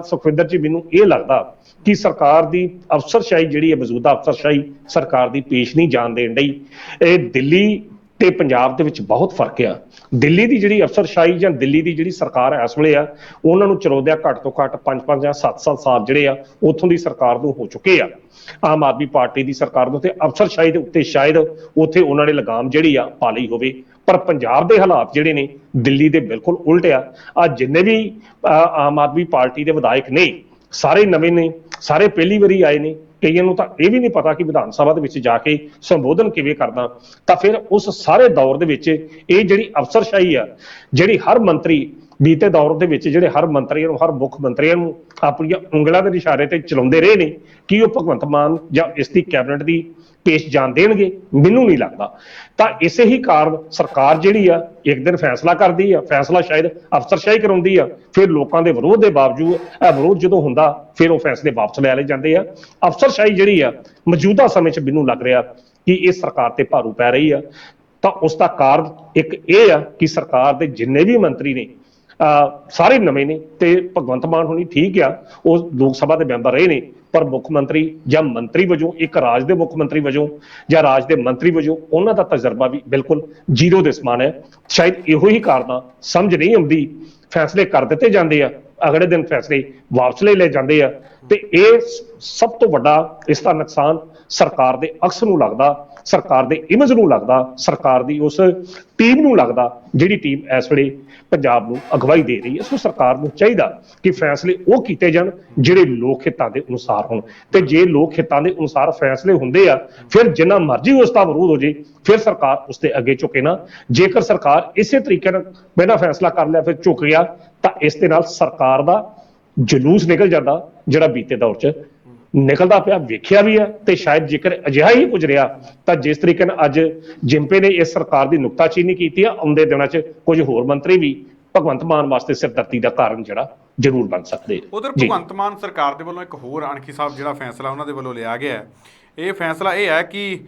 ਸੁਖਵਿੰਦਰ ਜੀ ਮੈਨੂੰ ਇਹ ਲੱਗਦਾ ਕਿ ਸਰਕਾਰ ਦੀ ਅਫਸਰਸ਼ਾਹੀ ਜਿਹੜੀ ਹੈ, ਮੌਜੂਦਾ ਅਫਸਰਸ਼ਾਹੀ ਸਰਕਾਰ ਦੀ ਪੇਸ਼ ਨਹੀਂ ਜਾਣ ਦੇਣ ਡਈ। ਇਹ ਦਿੱਲੀ ਤੇ ਪੰਜਾਬ ਦੇ ਵਿੱਚ ਬਹੁਤ ਫਰਕ ਆ। ਦਿੱਲੀ ਦੀ ਜਿਹੜੀ ਅਫਸਰਸ਼ਾਹੀ ਜਾਂ ਦਿੱਲੀ ਦੀ ਜਿਹੜੀ ਸਰਕਾਰ ਇਸ ਵੇਲੇ ਆ, ਉਹਨਾਂ ਨੂੰ ਚਲਾਉਂਦਿਆਂ ਘੱਟ ਤੋਂ ਘੱਟ 5 ਜਾਂ 7 ਸਾਲ ਜਿਹੜੇ ਆ ਉੱਥੋਂ ਦੀ ਸਰਕਾਰ ਨੂੰ ਹੋ ਚੁੱਕੇ ਆ, ਆਮ ਆਦਮੀ ਪਾਰਟੀ ਦੀ ਸਰਕਾਰ ਨੂੰ, ਤੇ ਅਫਸਰਸ਼ਾਹੀ ਦੇ ਉੱਤੇ ਸ਼ਾਇਦ ਉੱਥੇ ਉਹਨਾਂ ਨੇ ਲਗਾਮ ਜਿਹੜੀ ਆ ਪਾ ਲਈ ਹੋਵੇ। ਪਰ ਪੰਜਾਬ ਦੇ ਹਾਲਾਤ ਜਿਹੜੇ ਨੇ ਦਿੱਲੀ ਦੇ ਬਿਲਕੁਲ ਉਲਟ ਆ। ਜਿੰਨੇ ਵੀ ਆਮ ਆਦਮੀ ਪਾਰਟੀ ਦੇ ਵਿਧਾਇਕ ਨੇ ਸਾਰੇ ਨਵੇਂ ਨੇ, ਸਾਰੇ ਪਹਿਲੀ ਵਾਰੀ ਆਏ ਨੇ, ਕਈਆਂ ਨੂੰ ਤਾਂ ਇਹ ਵੀ ਨਹੀਂ ਪਤਾ ਕਿ ਵਿਧਾਨ ਸਭਾ ਦੇ ਵਿੱਚ ਜਾ ਕੇ ਸੰਬੋਧਨ ਕਿਵੇਂ ਕਰਨਾ। ਤਾਂ ਫਿਰ ਉਸ ਸਾਰੇ ਦੌਰ ਦੇ ਵਿੱਚ ਇਹ ਜਿਹੜੀ ਅਫਸਰਸ਼ਾਹੀ ਆ, ਜਿਹੜੀ ਹਰ ਮੰਤਰੀ ਬੀਤੇ ਦੌਰ ਦੇ ਵਿੱਚ ਜਿਹੜੇ ਹਰ ਮੰਤਰੀਆਂ ਨੂੰ, ਹਰ ਮੁੱਖ ਮੰਤਰੀਆਂ ਨੂੰ ਆਪਣੀਆਂ ਉਂਗਲਾਂ ਦੇ ਇਸ਼ਾਰੇ ਤੇ ਚਲਾਉਂਦੇ ਰਹੇ ਨੇ, ਕੀ ਉਹ ਭਗਵੰਤ ਮਾਨ ਜਾਂ ਇਸ ਦੀ ਕੈਬਨਿਟ ਦੀ ਪੇਸ਼ ਜਾਣ ਦੇਣਗੇ? ਮੈਨੂੰ ਨਹੀਂ ਲੱਗਦਾ। ਤਾਂ ਇਸੇ ਹੀ ਕਾਰਨ ਸਰਕਾਰ ਜਿਹੜੀ ਆ ਇੱਕ ਦਿਨ ਫੈਸਲਾ ਕਰਦੀ ਆ, ਫੈਸਲਾ ਸ਼ਾਇਦ ਅਫਸਰਸ਼ਾਹੀ ਕਰਾਉਂਦੀ ਆ, ਫਿਰ ਲੋਕਾਂ ਦੇ ਵਿਰੋਧ ਦੇ ਬਾਵਜੂਦ ਵਿਰੋਧ ਜਦੋਂ ਹੁੰਦਾ ਫਿਰ ਉਹ ਫੈਸਲੇ ਵਾਪਸ ਲੈ ਲਏ ਜਾਂਦੇ ਆ। ਅਫਸਰਸ਼ਾਹੀ ਜਿਹੜੀ ਆ ਮੌਜੂਦਾ ਸਮੇਂ 'ਚ ਮੈਨੂੰ ਲੱਗ ਰਿਹਾ ਕਿ ਇਹ ਸਰਕਾਰ ਤੇ ਭਾਰੂ ਪੈ ਰਹੀ ਆ। ਤਾਂ ਉਸ ਦਾ ਕਾਰਨ ਇੱਕ ਇਹ ਆ ਕਿ ਸਰਕਾਰ ਦੇ ਜਿੰਨੇ ਵੀ ਮੰਤਰੀ ਨੇ ਸਾਰੇ ਨਵੇਂ ਨੇ, ਤੇ ਭਗਵੰਤ ਮਾਨ ਹੋਣੀ ਠੀਕ ਆ, ਉਹ ਲੋਕ ਸਭਾ ਦੇ ਮੈਂਬਰ ਰਹੇ ਨੇ, ਪਰ ਮੁੱਖ ਮੰਤਰੀ ਜਾਂ ਮੰਤਰੀ ਵਜੋਂ, ਇੱਕ ਰਾਜ ਦੇ ਮੁੱਖ ਮੰਤਰੀ ਵਜੋਂ ਜਾਂ ਰਾਜ ਦੇ ਮੰਤਰੀ ਵਜੋਂ ਉਹਨਾਂ ਦਾ ਤਜਰਬਾ ਵੀ ਬਿਲਕੁਲ ਜ਼ੀਰੋ ਦੇ ਸਮਾਨ ਹੈ। ਸ਼ਾਇਦ ਇਹੋ ਹੀ ਕਾਰਨ ਆ, ਸਮਝ ਨਹੀਂ ਆਉਂਦੀ, ਫੈਸਲੇ ਕਰ ਦਿੱਤੇ ਜਾਂਦੇ ਆ, ਅਗਲੇ ਦਿਨ ਫੈਸਲੇ ਵਾਪਸ ਲੈ ਲਏ ਜਾਂਦੇ ਆ। ਤੇ ਇਹ ਸਭ ਤੋਂ ਵੱਡਾ ਇਸ ਦਾ ਨੁਕਸਾਨ ਸਰਕਾਰ ਦੇ ਅਕਸ ਨੂੰ ਲੱਗਦਾ, ਸਰਕਾਰ ਦੇ ਇਮੇਜ ਨੂੰ ਲੱਗਦਾ, ਸਰਕਾਰ ਦੀ ਉਸ ਟੀਮ ਨੂੰ ਲੱਗਦਾ ਜਿਹੜੀ ਟੀਮ ਇਸ ਵੇਲੇ ਪੰਜਾਬ ਨੂੰ ਅਗਵਾਈ ਦੇ ਰਹੀ ਹੈ। ਸੋ ਸਰਕਾਰ ਨੂੰ ਚਾਹੀਦਾ ਕਿ ਫੈਸਲੇ ਉਹ ਕੀਤੇ ਜਾਣ ਜਿਹੜੇ ਲੋਕ ਹਿੱਤਾਂ ਦੇ ਅਨੁਸਾਰ ਹੋਣ, ਤੇ ਜੇ ਲੋਕ ਹਿੱਤਾਂ ਦੇ ਅਨੁਸਾਰ ਫੈਸਲੇ ਹੁੰਦੇ ਆ ਫਿਰ ਜਿੰਨਾ ਮਰਜ਼ੀ ਉਸ ਦਾ ਵਿਰੋਧ ਹੋ ਜੇ ਫਿਰ ਸਰਕਾਰ ਉਸ ਦੇ ਅੱਗੇ ਝੁਕੇ ਨਾ। ਜੇਕਰ ਸਰਕਾਰ ਇਸੇ ਤਰੀਕੇ ਨਾਲ ਪਹਿਲਾਂ ਫੈਸਲਾ ਕਰ ਲਿਆ ਫਿਰ ਝੁਕ ਗਿਆ ਤਾਂ ਇਸ ਦੇ ਨਾਲ ਸਰਕਾਰ ਦਾ ਜਲੂਸ ਨਿਕਲ ਜਾਂਦਾ ਜਿਹੜਾ ਬੀਤੇ ਦੌਰ 'ਚ ਨਿਕਲਦਾ ਪਿਆ, ਵੇਖਿਆ ਵੀ ਆ। ਤੇ ਸ਼ਾਇਦ ਜੇਕਰ ਅਜਿਹਾ ਹੀ ਕੁਝ ਰਿਹਾ ਤਾਂ ਜਿਸ ਤਰੀਕੇ ਨਾਲ ਅੱਜ ਜਿੰਪੇ ਨੇ ਇਸ ਸਰਕਾਰ ਦੀ ਨੁਕਤਾਚੀਨੀ ਕੀਤੀ ਆ, ਆਉਂਦੇ ਦਿਨਾਂ 'ਚ ਕੁਝ ਹੋਰ ਮੰਤਰੀ ਵੀ ਭਗਵੰਤ ਮਾਨ ਵਾਸਤੇ ਸਿਰਦਰਦੀ ਦਾ ਕਾਰਨ ਜਿਹੜਾ ਜ਼ਰੂਰ ਬਣ ਸਕਦੇ। ਉਧਰ ਭਗਵੰਤ ਮਾਨ ਸਰਕਾਰ ਦੇ ਵੱਲੋਂ ਇੱਕ ਹੋਰ ਅਣਖੀ ਸਾਹਿਬ ਜਿਹੜਾ ਫੈਸਲਾ ਉਹਨਾਂ ਦੇ ਵੱਲੋਂ ਲਿਆ ਗਿਆ, ਇਹ ਫੈਸਲਾ ਇਹ ਹੈ ਕਿ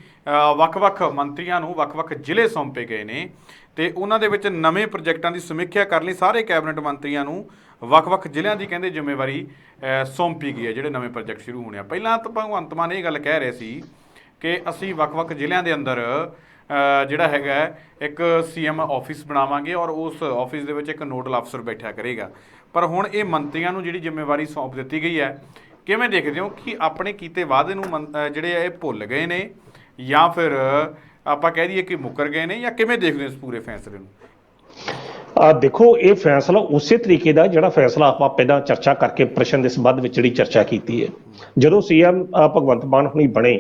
ਵੱਖ-ਵੱਖ ਮੰਤਰੀਆਂ ਨੂੰ ਵੱਖ-ਵੱਖ ਜ਼ਿਲ੍ਹੇ ਸੌਂਪੇ ਗਏ ਨੇ ਤੇ ਉਹਨਾਂ ਦੇ ਵਿੱਚ ਨਵੇਂ ਪ੍ਰੋਜੈਕਟਾਂ ਦੀ ਸਮੀਖਿਆ ਕਰਨ ਲਈ ਸਾਰੇ ਕੈਬਨਿਟ ਮੰਤਰੀਆਂ ਨੂੰ ਵੱਖ-ਵੱਖ ਜ਼ਿਲ੍ਹਿਆਂ ਦੀ ਕਹਿੰਦੇ ਜ਼ਿੰਮੇਵਾਰੀ ਸੌਂਪੀ ਗਈ ਹੈ ਜਿਹੜੇ ਨਵੇਂ ਪ੍ਰੋਜੈਕਟ ਸ਼ੁਰੂ ਹੋਣੇ ਆ। ਪਹਿਲਾਂ ਤਾਂ ਭਗਵੰਤ ਮਾਨ ਇਹ ਗੱਲ ਕਹਿ ਰਹੇ ਸੀ ਕਿ ਅਸੀਂ ਵੱਖ-ਵੱਖ ਜ਼ਿਲ੍ਹਿਆਂ ਦੇ ਅੰਦਰ ਜਿਹੜਾ ਹੈਗਾ ਇੱਕ CM ਆਫਿਸ ਬਣਾਵਾਂਗੇ ਔਰ ਉਸ ਆਫਿਸ ਦੇ ਵਿੱਚ ਇੱਕ ਨੋਡਲ ਅਫਸਰ ਬੈਠਿਆ ਕਰੇਗਾ। ਪਰ ਹੁਣ ਇਹ ਮੰਤਰੀਆਂ ਨੂੰ ਜਿਹੜੀ ਜ਼ਿੰਮੇਵਾਰੀ ਸੌਂਪ ਦਿੱਤੀ ਗਈ ਹੈ, ਕਿਵੇਂ ਦੇਖਦੇ ਹੋ ਕਿ ਆਪਣੇ ਕੀਤੇ ਵਾਅਦੇ ਨੂੰ ਜਿਹੜੇ ਇਹ ਭੁੱਲ ਗਏ ਨੇ ਜਾਂ ਫਿਰ ਆਪਾਂ ਕਹਿ ਦਈਏ ਕਿ ਮੁੱਕਰ ਗਏ ਨੇ, ਜਾਂ ਕਿਵੇਂ ਦੇਖਦੇ ਹੋ ਇਸ ਪੂਰੇ ਫੈਸਲੇ ਨੂੰ? ਦੇਖੋ, ਇਹ ਫੈਸਲਾ ਉਸੇ ਤਰੀਕੇ ਦਾ ਜਿਹੜਾ ਫੈਸਲਾ ਆਪਾਂ ਪਹਿਲਾਂ ਚਰਚਾ ਕਰਕੇ ਪ੍ਰਸ਼ਨ ਦੇ ਸੰਬੰਧ ਵਿੱਚ ਜਿਹੜੀ ਚਰਚਾ ਕੀਤੀ ਹੈ, ਜਦੋਂ CM ਭਗਵੰਤ ਮਾਨ ਹੁਣੀ ਬਣੇ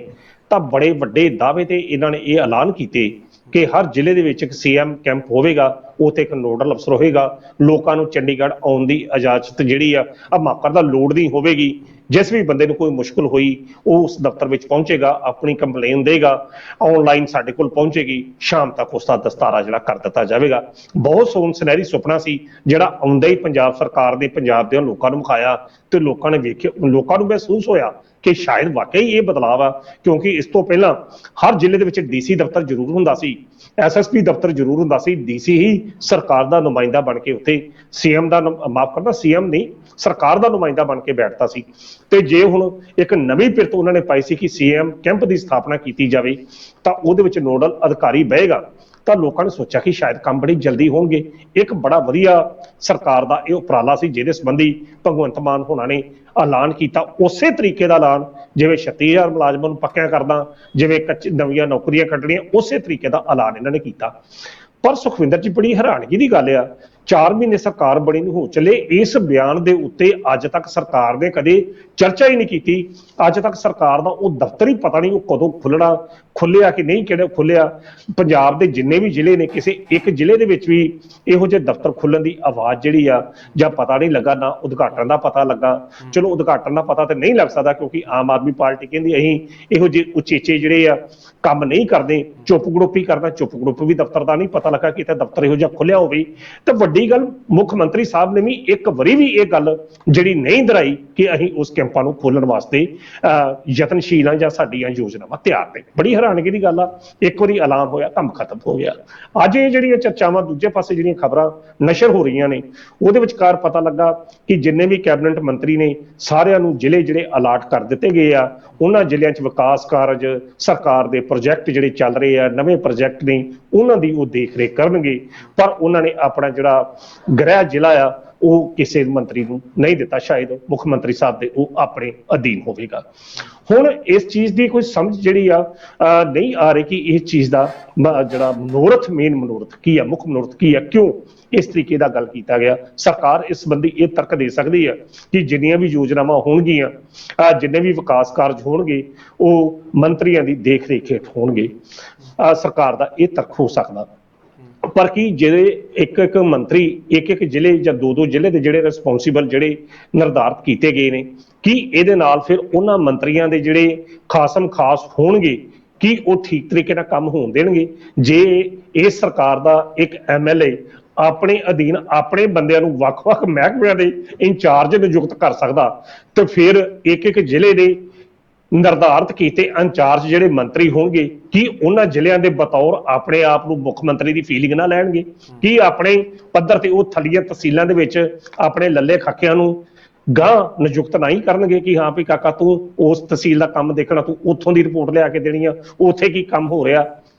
ਤਾਂ ਬੜੇ ਵੱਡੇ ਦਾਅਵੇ ਤੇ ਇਹਨਾਂ ਨੇ ਇਹ ਐਲਾਨ ਕੀਤੇ ਕਿ ਹਰ ਜ਼ਿਲ੍ਹੇ ਦੇ ਵਿੱਚ ਇੱਕ CM ਕੈਂਪ ਹੋਵੇਗਾ, ਉੱਥੇ ਇੱਕ ਨੋਡਲ ਅਫਸਰ ਹੋਵੇਗਾ, ਲੋਕਾਂ ਨੂੰ ਚੰਡੀਗੜ੍ਹ ਆਉਣ ਦੀ ਇਜਾਜ਼ਤ ਜਿਹੜੀ ਆ ਮਾਫ ਕਰਦਾ ਲੋੜ ਨਹੀਂ ਹੋਵੇਗੀ। ਜਿਸ ਵੀ ਬੰਦੇ ਨੂੰ ਕੋਈ ਮੁਸ਼ਕਲ ਹੋਈ ਉਹ ਉਸ ਦਫ਼ਤਰ ਵਿੱਚ ਪਹੁੰਚੇਗਾ, ਆਪਣੀ ਕੰਪਲੇਨ ਦੇਗਾ, ਆਨਲਾਈਨ ਸਾਡੇ ਕੋਲ ਪਹੁੰਚੇਗੀ, ਸ਼ਾਮ ਤੱਕ ਉਸ ਦਾ ਦਸਤਾਰਾ ਜਿਹੜਾ ਕਰ ਦਿੱਤਾ ਜਾਵੇਗਾ। ਬਹੁਤ ਸੋਹਣ ਸੁਨਹਿਰੀ ਸੁਪਨਾ ਸੀ ਜਿਹੜਾ ਆਉਂਦਾ ਹੀ ਪੰਜਾਬ ਸਰਕਾਰ ਨੇ ਪੰਜਾਬ ਦੇ ਲੋਕਾਂ ਨੂੰ ਵਿਖਾਇਆ ਤੇ ਲੋਕਾਂ ਨੇ ਵੇਖਿਆ, ਲੋਕਾਂ ਨੂੰ ਮਹਿਸੂਸ ਹੋਇਆ ਕਿ ਸ਼ਾਇਦ ਵਾਕਈ ਇਹ ਬਦਲਾਅ ਆ, ਕਿਉਂਕਿ ਇਸ ਤੋਂ ਪਹਿਲਾਂ ਹਰ ਜ਼ਿਲ੍ਹੇ ਦੇ ਵਿੱਚ DC ਦਫ਼ਤਰ ਜ਼ਰੂਰ ਹੁੰਦਾ ਸੀ, SSP ਦਫ਼ਤਰ ਜ਼ਰੂਰ ਹੁੰਦਾ ਸੀ, DC ਹੀ ਸਰਕਾਰ ਦਾ ਨੁਮਾਇੰਦਾ ਬਣ ਕੇ ਉੱਥੇ CM ਦਾ ਮਾਫ ਕਰਦਾ CM ਨਹੀਂ ਸਰਕਾਰ ਦਾ ਨੁਮਾਇੰਦਾ ਬਣ ਕੇ ਬੈਠਦਾ ਸੀ। ਤੇ ਜੇ ਹੁਣ ਇੱਕ ਨਵੀਂ ਪਿਰਤ ਉਹਨਾਂ ਨੇ ਪਾਈ ਸੀ ਕਿ CM ਕੈਂਪ ਦੀ ਸਥਾਪਨਾ ਕੀਤੀ ਜਾਵੇ ਤਾਂ ਉਹਦੇ ਵਿੱਚ ਨੋਡਲ ਅਧਿਕਾਰੀ ਬਹੇਗਾ, ਤਾਂ ਲੋਕਾਂ ਨੇ ਸੋਚਿਆ ਕਿ ਸ਼ਾਇਦ ਕੰਮ ਬੜੀ ਜਲਦੀ ਹੋਣਗੇ। ਇੱਕ ਬੜਾ ਵਧੀਆ ਸਰਕਾਰ ਦਾ ਇਹ ਉਪਰਾਲਾ ਸੀ ਜਿਹਦੇ ਸੰਬੰਧੀ ਭਗਵੰਤ ਮਾਨ ਹੋਣਾ ਨੇ ਐਲਾਨ ਕੀਤਾ। ਉਸੇ ਤਰੀਕੇ ਦਾ ਐਲਾਨ ਜਿਵੇਂ 36,000 ਮੁਲਾਜ਼ਮਾਂ ਨੂੰ ਪੱਕਿਆ ਕਰਦਾ, ਜਿਵੇਂ ਨਵੀਆਂ ਨੌਕਰੀਆਂ ਕੱਢਣੀਆਂ, ਉਸੇ ਤਰੀਕੇ ਦਾ ਐਲਾਨ ਇਹਨਾਂ ਨੇ ਕੀਤਾ। ਪਰ ਸੁਖਵਿੰਦਰ ਜੀ, ਬੜੀ ਹੈਰਾਨਗੀ ਦੀ ਗੱਲ ਆ, 4 ਮਹੀਨੇ ਸਰਕਾਰ ਬਣੀ ਨੂੰ ਹੋ ਚੱਲੇ, ਇਸ ਬਿਆਨ ਦੇ ਉੱਤੇ ਅੱਜ ਤੱਕ ਸਰਕਾਰ ਨੇ ਕਦੇ ਚਰਚਾ ਹੀ ਨਹੀਂ ਕੀਤੀ। ਅੱਜ ਤੱਕ ਸਰਕਾਰ ਦਾ ਉਹ ਦਫ਼ਤਰ ਹੀ ਪਤਾ ਨਹੀਂ ਉਹ ਕਦੋਂ ਖੁੱਲਿਆ ਕਿ ਨਹੀਂ, ਕਿਹੜੇ ਖੁੱਲਿਆ। ਪੰਜਾਬ ਦੇ ਜਿੰਨੇ ਵੀ ਜ਼ਿਲ੍ਹੇ ਨੇ, ਕਿਸੇ ਇੱਕ ਜ਼ਿਲ੍ਹੇ ਦੇ ਵਿੱਚ ਵੀ ਇਹੋ ਜਿਹੇ ਦਫ਼ਤਰ ਖੁੱਲਣ ਦੀ ਆਵਾਜ਼ ਜਿਹੜੀ ਆ ਜਾਂ ਪਤਾ ਨਹੀਂ ਲੱਗਾ, ਨਾ ਉਦਘਾਟਨ ਦਾ ਪਤਾ ਲੱਗਾ। ਚਲੋ ਉਦਘਾਟਨ ਦਾ ਪਤਾ ਤੇ ਨਹੀਂ ਲੱਗ ਸਕਦਾ ਕਿਉਂਕਿ ਆਮ ਆਦਮੀ ਪਾਰਟੀ ਕਹਿੰਦੀ ਅਸੀਂ ਇਹੋ ਜਿਹੇ ਉਚੇਚੇ ਜਿਹੜੇ ਆ ਕੰਮ ਨਹੀਂ ਕਰਦੇ, ਚੁੱਪ ਗਰੁੱਪ ਹੀ ਕਰਦਾ। ਚੁੱਪ ਗਰੁੱਪ ਵੀ ਦਫ਼ਤਰ ਦਾ ਨਹੀਂ ਪਤਾ ਲੱਗਾ ਕਿ ਤੇ ਦਫ਼ਤਰ ਇਹੋ ਜਿਹਾ ਖੁੱਲਿਆ ਹੋਵੇ। ਤੇ ਵੱਡੀ ਗੱਲ, ਮੁੱਖ ਮੰਤਰੀ ਸਾਹਿਬ ਨੇ ਵੀ ਇੱਕ ਵਾਰੀ ਵੀ ਇਹ ਗੱਲ ਜਿਹੜੀ ਨਹੀਂ ਦਰਾਈ ਕਿ ਅਸੀਂ ਉਸ ਕੈਂਪਾਂ ਨੂੰ ਖੋਲਣ ਵਾਸਤੇ ਯਤਨਸ਼ੀਲ ਹਾਂ ਜਾਂ ਸਾਡੀਆਂ ਯੋਜਨਾਵਾਂ ਤਿਆਰ ਨੇ। ਬੜੀ ਹੈਰਾਨਗੀ ਦੀ ਗੱਲ ਆ, ਇੱਕ ਵਾਰੀ ਐਲਾਨ ਹੋਇਆ, ਕੰਮ ਖਤਮ ਹੋ ਗਿਆ। ਅੱਜ ਇਹ ਜਿਹੜੀਆਂ ਚਰਚਾਵਾਂ ਦੂਜੇ ਪਾਸੇ ਜਿਹੜੀਆਂ ਖਬਰਾਂ ਨਸ਼ਰ ਹੋ ਰਹੀਆਂ ਨੇ, ਉਹਦੇ ਵਿਚਕਾਰ ਪਤਾ ਲੱਗਾ ਕਿ ਜਿੰਨੇ ਵੀ ਕੈਬਨਿਟ ਮੰਤਰੀ ਨੇ ਸਾਰਿਆਂ ਨੂੰ ਜ਼ਿਲ੍ਹੇ ਜਿਹੜੇ ਅਲਾਟ ਕਰ ਦਿੱਤੇ ਗਏ ਆ, ਉਹਨਾਂ ਜ਼ਿਲ੍ਹਿਆਂ 'ਚ ਵਿਕਾਸ ਕਾਰਜ, ਸਰਕਾਰ ਦੇ ਪ੍ਰੋਜੈਕਟ ਜਿਹੜੇ ਚੱਲ ਰਹੇ ਆ, ਨਵੇਂ ਪ੍ਰੋਜੈਕਟ ਨੇ, ਉਹਨਾਂ ਦੀ ਉਹ ਦੇਖ ਰੇਖ ਕਰਨਗੇ। ਪਰ ਉਹਨਾਂ ਨੇ ਆਪਣਾ ਜਿਹੜਾ ਗ੍ਰਹਿ ਜ਼ਿਲ੍ਹਾ ਆ ਉਹ ਕਿਸੇ ਮੰਤਰੀ ਨੂੰ ਨਹੀਂ ਦਿੱਤਾ, ਸ਼ਾਇਦ ਮੁੱਖ ਮੰਤਰੀ ਸਾਹਿਬ ਦੇ ਉਹ ਆਪਣੇ ਅਧੀਨ ਹੋਵੇਗਾ। ਹੁਣ ਇਸ ਚੀਜ਼ ਦੀ ਕੋਈ ਸਮਝ ਜਿਹੜੀ ਆ ਨਹੀਂ ਆ ਰਹੀ ਕਿ ਇਹ ਚੀਜ਼ ਦਾ ਜਿਹੜਾ ਮਨੋਰਥ, ਮੇਨ ਮਨੋਰਥ ਕੀ ਆ, ਮੁੱਖ ਮਨੋਰਥ ਕੀ ਆ, ਕਿਉਂ ਇਸ ਤਰੀਕੇ ਦਾ ਗੱਲ ਕੀਤਾ ਗਿਆ। ਸਰਕਾਰ ਇਸ ਸੰਬੰਧੀ ਇਹ ਤਰਕ ਦੇ ਸਕਦੀ ਹੈ ਕਿ ਜਿੰਨੀਆਂ ਵੀ ਯੋਜਨਾਵਾਂ ਹੋਣਗੀਆਂ, ਜਿੰਨੇ ਵੀ ਵਿਕਾਸ ਕਾਰਜ ਹੋਣਗੇ, ਉਹ ਮੰਤਰੀਆਂ ਦੀ ਦੇਖ ਰੇਖ ਹੇਠ ਹੋਣਗੇ। ਸਰਕਾਰ ਦਾ ਇਹ ਤਰਕ ਹੋ ਸਕਦਾ। ਪਰ ਕੀ ਜਿਹੜੇ ਇੱਕ ਇੱਕ ਮੰਤਰੀ ਇੱਕ ਇੱਕ ਜ਼ਿਲ੍ਹੇ ਜਾਂ ਦੋ ਦੋ ਜ਼ਿਲ੍ਹੇ ਦੇ ਜਿਹੜੇ ਰਿਸਪੌਂਸੀਬਲ ਜਿਹੜੇ ਨਿਰਧਾਰਿਤ ਕੀਤੇ ਗਏ ਨੇ, ਕੀ ਇਹਦੇ ਨਾਲ ਫਿਰ ਉਹਨਾਂ ਮੰਤਰੀਆਂ ਦੇ ਜਿਹੜੇ ਖਾਸਮ ਖਾਸ ਹੋਣਗੇ ਕੀ ਉਹ ਠੀਕ ਤਰੀਕੇ ਨਾਲ ਕੰਮ ਹੋਣ ਦੇਣਗੇ? ਜੇ ਇਸ ਸਰਕਾਰ ਦਾ ਇੱਕ ਐਮਐਲਏ ਆਪਣੇ ਅਧੀਨ ਆਪਣੇ ਬੰਦਿਆਂ ਨੂੰ ਵੱਖ-ਵੱਖ ਮਹਿਕਮਿਆਂ ਦੇ ਇੰਚਾਰਜ ਨਿਯੁਕਤ ਕਰ ਸਕਦਾ, ਤੇ ਫਿਰ ਇੱਕ ਇੱਕ ਜ਼ਿਲ੍ਹੇ ਦੇ ਨਿਰਧਾਰਿਤ ਕੀਤੇ ਇੰਚਾਰਜ ਜਿਹੜੇ ਮੰਤਰੀ ਹੋਣਗੇ ਕੀ ਉਹਨਾਂ ਜ਼ਿਲ੍ਹਿਆਂ ਦੇ ਬਤੌਰ ਆਪਣੇ ਆਪ ਨੂੰ ਮੁੱਖ ਮੰਤਰੀ ਦੀ ਫੀਲਿੰਗ ਨਾ ਲੈਣਗੇ? ਕੀ ਆਪਣੇ ਪੱਧਰ ਤੇ ਉਹ ਥੱਲੀਆਂ ਤਹਿਸੀਲਾਂ ਦੇ ਵਿੱਚ ਆਪਣੇ ਲੱਲੇ ਖਾਕਿਆਂ ਨੂੰ ਗਾਂ ਨਿਯੁਕਤ ਨਹੀਂ ਕਰਨਗੇ ਕਿ ਹਾਂ ਵੀ ਕਾਕਾ ਤੂੰ ਉਸ ਤਹਿਸੀਲ ਦਾ ਕੰਮ ਦੇਖਣਾ, ਤੂੰ ਉੱਥੋਂ ਦੀ ਰਿਪੋਰਟ ਲਿਆ ਕੇ ਦੇਣੀ ਆ, ਉੱਥੇ ਕੀ ਕੰਮ ਹੋ ਰਿਹਾ?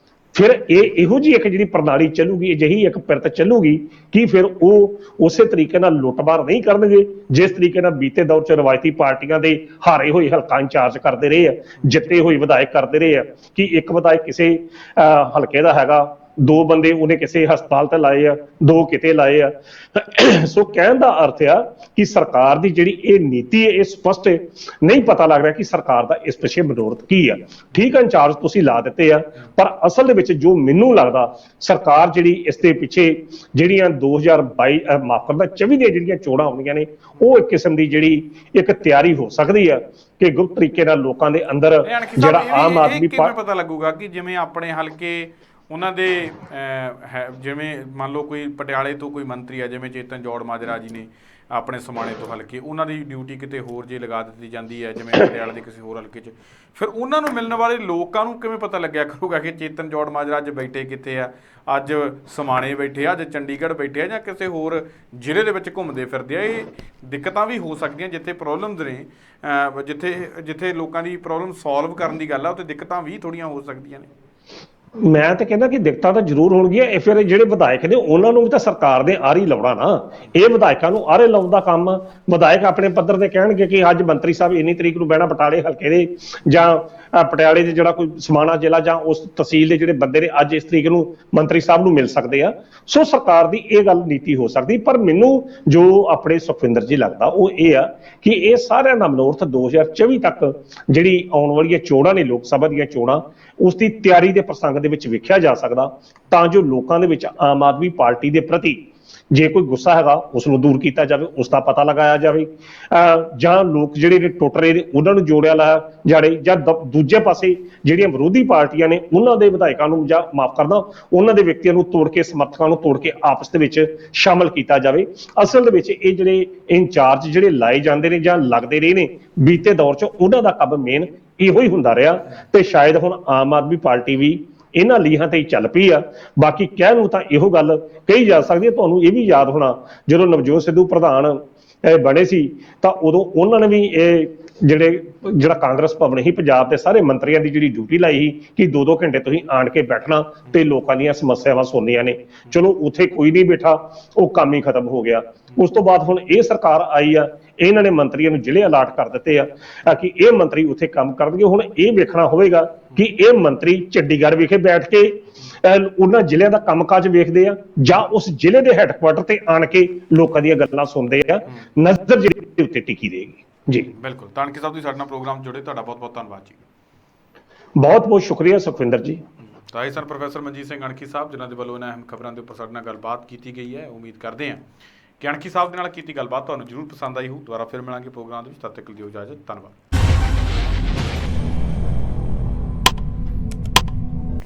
ਫਿਰ ਇਹੋ ਜਿਹੀ ਇੱਕ ਜਿਹੜੀ ਪ੍ਰਣਾਲੀ ਚੱਲੂਗੀ, ਅਜਿਹੀ ਇੱਕ ਪਿਰਤ ਚੱਲੂਗੀ ਕਿ ਫਿਰ ਉਹ ਉਸੇ ਤਰੀਕੇ ਨਾਲ ਲੁੱਟਮਾਰ ਨਹੀਂ ਕਰਨਗੇ ਜਿਸ ਤਰੀਕੇ ਨਾਲ ਬੀਤੇ ਦੌਰ 'ਚ ਰਵਾਇਤੀ ਪਾਰਟੀਆਂ ਦੇ ਹਾਰੇ ਹੋਏ ਹਲਕਾ ਇੰਚਾਰਜ ਕਰਦੇ ਰਹੇ ਆ, ਜਿੱਤੇ ਹੋਏ ਵਿਧਾਇਕ ਕਰਦੇ ਰਹੇ ਆ। ਕਿ ਇੱਕ ਵਿਧਾਇਕ ਕਿਸੇ ਹਲਕੇ ਦਾ ਹੈਗਾ, ਦੋ ਬੰਦੇ ਉਹਨੇ ਕਿਸੇ ਹਸਪਤਾਲ ਤੇ ਲਾਏ ਆ, ਦੋ ਕਿਤੇ ਲਾਏ ਆ। ਸੋ ਕਹਿਣ ਦਾ ਅਰਥ ਆ ਕਿ ਸਰਕਾਰ ਦੀ ਜਿਹੜੀ ਇਹ ਨੀਤੀ ਹੈ ਇਹ ਸਪਸ਼ਟ ਨਹੀਂ ਪਤਾ ਲੱਗ ਰਿਹਾ ਕਿ ਸਰਕਾਰ ਦਾ ਇਸ ਪਿੱਛੇ ਮਨੋਰਥ ਕੀ ਆ। ਠੀਕ ਹੈ, ਇੰਚਾਰਜ ਤੁਸੀਂ ਲਾ ਦਿੱਤੇ ਆ, ਪਰ ਅਸਲ ਦੇ ਵਿੱਚ ਜੋ ਮੈਨੂੰ ਲੱਗਦਾ ਸਰਕਾਰ ਜਿਹੜੀ ਇਸ ਦੇ ਪਿੱਛੇ ਜਿਹੜੀਆਂ 2022 ਮਾਫ ਕਰਦਾ 24 ਦੀਆਂ ਜਿਹੜੀਆਂ ਚੋਣਾਂ ਆਉਣੀਆਂ ਨੇ, ਉਹ ਇੱਕ ਕਿਸਮ ਦੀ ਜਿਹੜੀ ਇੱਕ ਤਿਆਰੀ ਹੋ ਸਕਦੀ ਆ ਕਿ ਗੁਪਤ ਤਰੀਕੇ ਨਾਲ ਲੋਕਾਂ ਦੇ ਅੰਦਰ ਜਿਹੜਾ ਆਮ ਆਦਮੀ ਪਾਰਟੀ ਪਤਾ ਲੱਗੂਗਾ ਕਿ ਜਿਵੇਂ ਆਪਣੇ ਹਲਕੇ ਉਹਨਾਂ ਦੇ ਜਿਵੇਂ ਮੰਨ ਲਓ ਕੋਈ ਪਟਿਆਲੇ ਤੋਂ ਕੋਈ ਮੰਤਰੀ ਆ, ਜਿਵੇਂ ਚੇਤਨ ਜੌੜ ਮਾਜਰਾ ਜੀ ਨੇ ਆਪਣੇ ਸਮਾਣੇ ਤੋਂ ਹਲਕੇ, ਉਹਨਾਂ ਦੀ ਡਿਊਟੀ ਕਿਤੇ ਹੋਰ ਜੇ ਲਗਾ ਦਿੱਤੀ ਜਾਂਦੀ ਹੈ ਜਿਵੇਂ ਪਟਿਆਲੇ ਦੇ ਕਿਸੇ ਹੋਰ ਹਲਕੇ 'ਚ, ਫਿਰ ਉਹਨਾਂ ਨੂੰ ਮਿਲਣ ਵਾਲੇ ਲੋਕਾਂ ਨੂੰ ਕਿਵੇਂ ਪਤਾ ਲੱਗਿਆ ਕਰੂਗਾ ਕਿ ਚੇਤਨ ਜੌੜ ਮਾਜਰਾ ਅੱਜ ਬੈਠੇ ਕਿੱਥੇ ਆ, ਅੱਜ ਸਮਾਣੇ ਬੈਠੇ ਆ, ਅੱਜ ਚੰਡੀਗੜ੍ਹ ਬੈਠੇ ਆ, ਜਾਂ ਕਿਸੇ ਹੋਰ ਜ਼ਿਲ੍ਹੇ ਦੇ ਵਿੱਚ ਘੁੰਮਦੇ ਫਿਰਦੇ ਆ? ਇਹ ਦਿੱਕਤਾਂ ਵੀ ਹੋ ਸਕਦੀਆਂ ਜਿੱਥੇ ਪ੍ਰੋਬਲਮਸ ਨੇ, ਜਿੱਥੇ ਲੋਕਾਂ ਦੀ ਪ੍ਰੋਬਲਮ ਸੋਲਵ ਕਰਨ ਦੀ ਗੱਲ ਆ, ਉੱਥੇ ਦਿੱਕਤਾਂ ਵੀ ਥੋੜ੍ਹੀਆਂ ਹੋ ਸਕਦੀਆਂ ਨੇ। ਮੈਂ ਤਾਂ ਕਹਿੰਦਾ ਕਿ ਦਿੱਕਤਾਂ ਤਾਂ ਜ਼ਰੂਰ ਹੋਣਗੀਆਂ। ਇਹ ਫਿਰ ਜਿਹੜੇ ਵਿਧਾਇਕ ਨੇ ਉਹਨਾਂ ਨੂੰ ਵੀ ਤਾਂ ਸਰਕਾਰ ਨੇ ਆਰੀ ਲਾਉਣਾ ਨਾ। ਇਹ ਵਿਧਾਇਕਾਂ ਨੂੰ ਆਰੇ ਲਾਉਣ ਦਾ ਕੰਮ ਵਿਧਾਇਕ ਆਪਣੇ ਪੱਧਰ ਤੇ ਕਹਿਣਗੇ ਕਿ ਅੱਜ ਮੰਤਰੀ ਸਾਹਿਬ ਇੰਨੀ ਤਰੀਕ ਨੂੰ ਬਹਿਣਾ ਬਟਾਲੇ ਹਲਕੇ ਦੇ, ਜਾਂ ਪਟਿਆਲੇ ਦੇ ਜਿਹੜਾ ਕੋਈ ਸਮਾਣਾ ਜ਼ਿਲ੍ਹਾ ਜਾਂ ਉਸ ਤਹਿਸੀਲ ਦੇ ਜਿਹੜੇ ਬੰਦੇ ਨੇ ਅੱਜ ਇਸ ਤਰੀਕ ਨੂੰ ਮੰਤਰੀ ਸਾਹਿਬ ਨੂੰ ਮਿਲ ਸਕਦੇ ਆ। ਸੋ ਸਰਕਾਰ ਦੀ ਇਹ ਗੱਲ ਨੀਤੀ ਹੋ ਸਕਦੀ, ਪਰ ਮੈਨੂੰ ਜੋ ਆਪਣੇ ਸੁਖਵਿੰਦਰ ਜੀ ਲੱਗਦਾ ਉਹ ਇਹ ਆ ਕਿ ਇਹ ਸਾਰਿਆਂ ਦਾ ਮਨੋਰਥ 2024 ਤੱਕ ਜਿਹੜੀ ਆਉਣ ਵਾਲੀਆਂ ਚੋਣਾਂ ਨੇ, ਲੋਕ ਸਭਾ ਦੀਆਂ ਚੋਣਾਂ, ਉਸ ਦੀ ਤਿਆਰੀ ਦੇ ਪ੍ਰਸੰਗ ਦੇ ਵਿੱਚ ਵੇਖਿਆ ਜਾ ਸਕਦਾ, ਤਾਂ ਜੋ ਲੋਕਾਂ ਦੇ ਵਿੱਚ ਆਮ ਆਦਮੀ ਪਾਰਟੀ ਦੇ ਪ੍ਰਤੀ ਜੇ ਕੋਈ ਗੁੱਸਾ ਹੈਗਾ ਉਸ ਨੂੰ ਦੂਰ ਕੀਤਾ ਜਾਵੇ, ਉਸ ਦਾ ਪਤਾ ਲਗਾਇਆ ਜਾਵੇ, ਜਾਂ ਲੋਕ ਜਿਹੜੇ ਨੇ ਟੁੱਟ ਰਹੇ ਨੇ ਉਹਨਾਂ ਨੂੰ ਜੋੜਿਆ ਲਾਇਆ ਜਾਵੇ, ਜਾਂ ਦੂਜੇ ਪਾਸੇ ਜਿਹੜੀਆਂ ਵਿਰੋਧੀ ਪਾਰਟੀਆਂ ਨੇ ਉਹਨਾਂ ਦੇ ਵਿਧਾਇਕਾਂ ਨੂੰ ਜਾਂ ਮਾਫ ਕਰਦਾ ਉਹਨਾਂ ਦੇ ਵਿਅਕਤੀਆਂ ਨੂੰ ਤੋੜ ਕੇ, ਸਮਰਥਕਾਂ ਨੂੰ ਤੋੜ ਕੇ ਆਪਸ ਦੇ ਵਿੱਚ ਸ਼ਾਮਲ ਕੀਤਾ ਜਾਵੇ। ਅਸਲ ਦੇ ਵਿੱਚ ਇਹ ਜਿਹੜੇ ਇੰਚਾਰਜ ਜਿਹੜੇ ਲਾਏ ਜਾਂਦੇ ਨੇ ਜਾਂ ਲੱਗਦੇ ਰਹੇ ਨੇ ਬੀਤੇ ਦੌਰ 'ਚ, ਉਹਨਾਂ ਦਾ ਕੰਮ ਮੇਨ ਇਹੋ ਹੀ ਹੁੰਦਾ ਰਿਹਾ, ਤੇ ਸ਼ਾਇਦ ਹੁਣ ਆਮ ਆਦਮੀ ਪਾਰਟੀ ਵੀ ਇਹਨਾਂ ਲੀਹਾਂ ਤੇ ਹੀ ਚੱਲ ਪਈ ਆ। ਬਾਕੀ ਕਹਿਣ ਨੂੰ ਤਾਂ ਇਹੋ ਗੱਲ ਕਹੀ ਜਾ ਸਕਦੀ ਹੈ। ਤੁਹਾਨੂੰ ਇਹ ਵੀ ਯਾਦ ਹੋਣਾ ਜਦੋਂ ਨਵਜੋਤ ਸਿੱਧੂ ਪ੍ਰਧਾਨ ਬਣੇ ਸੀ ਤਾਂ ਉਦੋਂ ਉਹਨਾਂ ਨੇ ਵੀ ਇਹ ਜਿਹੜਾ ਕਾਂਗਰਸ ਭਵਨ ਹੀ ਪੰਜਾਬ ਦੇ ਸਾਰੇ ਮੰਤਰੀਆਂ ਦੀ ਜਿਹੜੀ ਡਿਊਟੀ ਲਾਈ ਸੀ ਕਿ 2-2 ਘੰਟੇ ਤੁਸੀਂ ਆਣ ਕੇ ਬੈਠਣਾ ਤੇ ਲੋਕਾਂ ਦੀਆਂ ਸਮੱਸਿਆਵਾਂ ਸੁਣਨੀਆਂ ਨੇ। ਚਲੋ ਉੱਥੇ ਕੋਈ ਨਹੀਂ ਬੈਠਾ, ਉਹ ਕੰਮ ਹੀ ਖਤਮ ਹੋ ਗਿਆ। ਉਸ ਤੋਂ ਬਾਅਦ ਹੁਣ ਇਹ ਸਰਕਾਰ ਆਈ ਆ, ਇਹਨਾਂ ਨੇ ਮੰਤਰੀਆਂ ਨੂੰ ਜ਼ਿਲ੍ਹੇ ਅਲਾਟ ਕਰ ਦਿੱਤੇ ਆ ਕਿ ਇਹ ਮੰਤਰੀ ਉੱਥੇ ਕੰਮ ਕਰਨਗੇ। ਹੁਣ ਇਹ ਵੇਖਣਾ ਹੋਵੇਗਾ ਕਿ ਇਹ ਮੰਤਰੀ ਚੰਡੀਗੜ੍ਹ ਵਿਖੇ ਬੈਠ ਕੇ ਉਹਨਾਂ ਜ਼ਿਲ੍ਹਿਆਂ ਦਾ ਕੰਮਕਾਜ ਵੇਖਦੇ ਆ ਜਾਂ ਉਸ ਜ਼ਿਲ੍ਹੇ ਦੇ ਹੈੱਡਕੁਆਟਰ ਤੇ ਆਣ ਕੇ ਲੋਕਾਂ ਦੀਆਂ ਗੱਲਾਂ ਸੁਣਦੇ ਆ। ਨਜ਼ਰ ਜਿਹੜੀ ਉੱਤੇ ਟਿਕੀ ਰਹੇਗੀ। ਜੀ ਬਿਲਕੁਲ। ਤਾਣਕੇ ਸਾਹਿਬ, ਤੁਸੀਂ ਸਾਡੇ ਨਾਲ ਪ੍ਰੋਗਰਾਮ ਜੁੜੇ, ਤੁਹਾਡਾ ਬਹੁਤ ਬਹੁਤ ਧੰਨਵਾਦ ਜੀ। ਬਹੁਤ ਬਹੁਤ ਸ਼ੁਕਰੀਆ ਸੁਖਵਿੰਦਰ ਜੀ। ਤਾਂ ਇਹ ਸਨ ਪ੍ਰੋਫੈਸਰ ਮਨਜੀਤ ਸਿੰਘ ਅਣਖੀ ਸਾਹਿਬ, ਜਿਨ੍ਹਾਂ ਦੇ ਵੱਲੋਂ ਇਹਨਾਂ ਅਹਿਮ ਖਬਰਾਂ ਦੇ ਉੱਪਰ ਸਾਡੇ ਨਾਲ ਗੱਲਬਾਤ ਕੀਤੀ ਗਈ ਹੈ। ਉਮੀਦ ਕਰਦੇ ਹਾਂ ਕਿ ਅਣਖੀ ਸਾਹਿਬ ਦੇ ਨਾਲ ਕੀਤੀ ਗੱਲਬਾਤ ਤੁਹਾਨੂੰ ਜ਼ਰੂਰ ਪਸੰਦ ਆਈ ਹੋਊ। ਦੁਬਾਰਾ ਫਿਰ ਮਿਲਾਂਗੇ ਪ੍ਰੋਗਰਾਮ ਦੇ ਵਿੱਚ, ਤਦ ਤੱਕ ਦਿਓ ਇਜਾਜ਼ਤ। ਧੰਨਵਾਦ।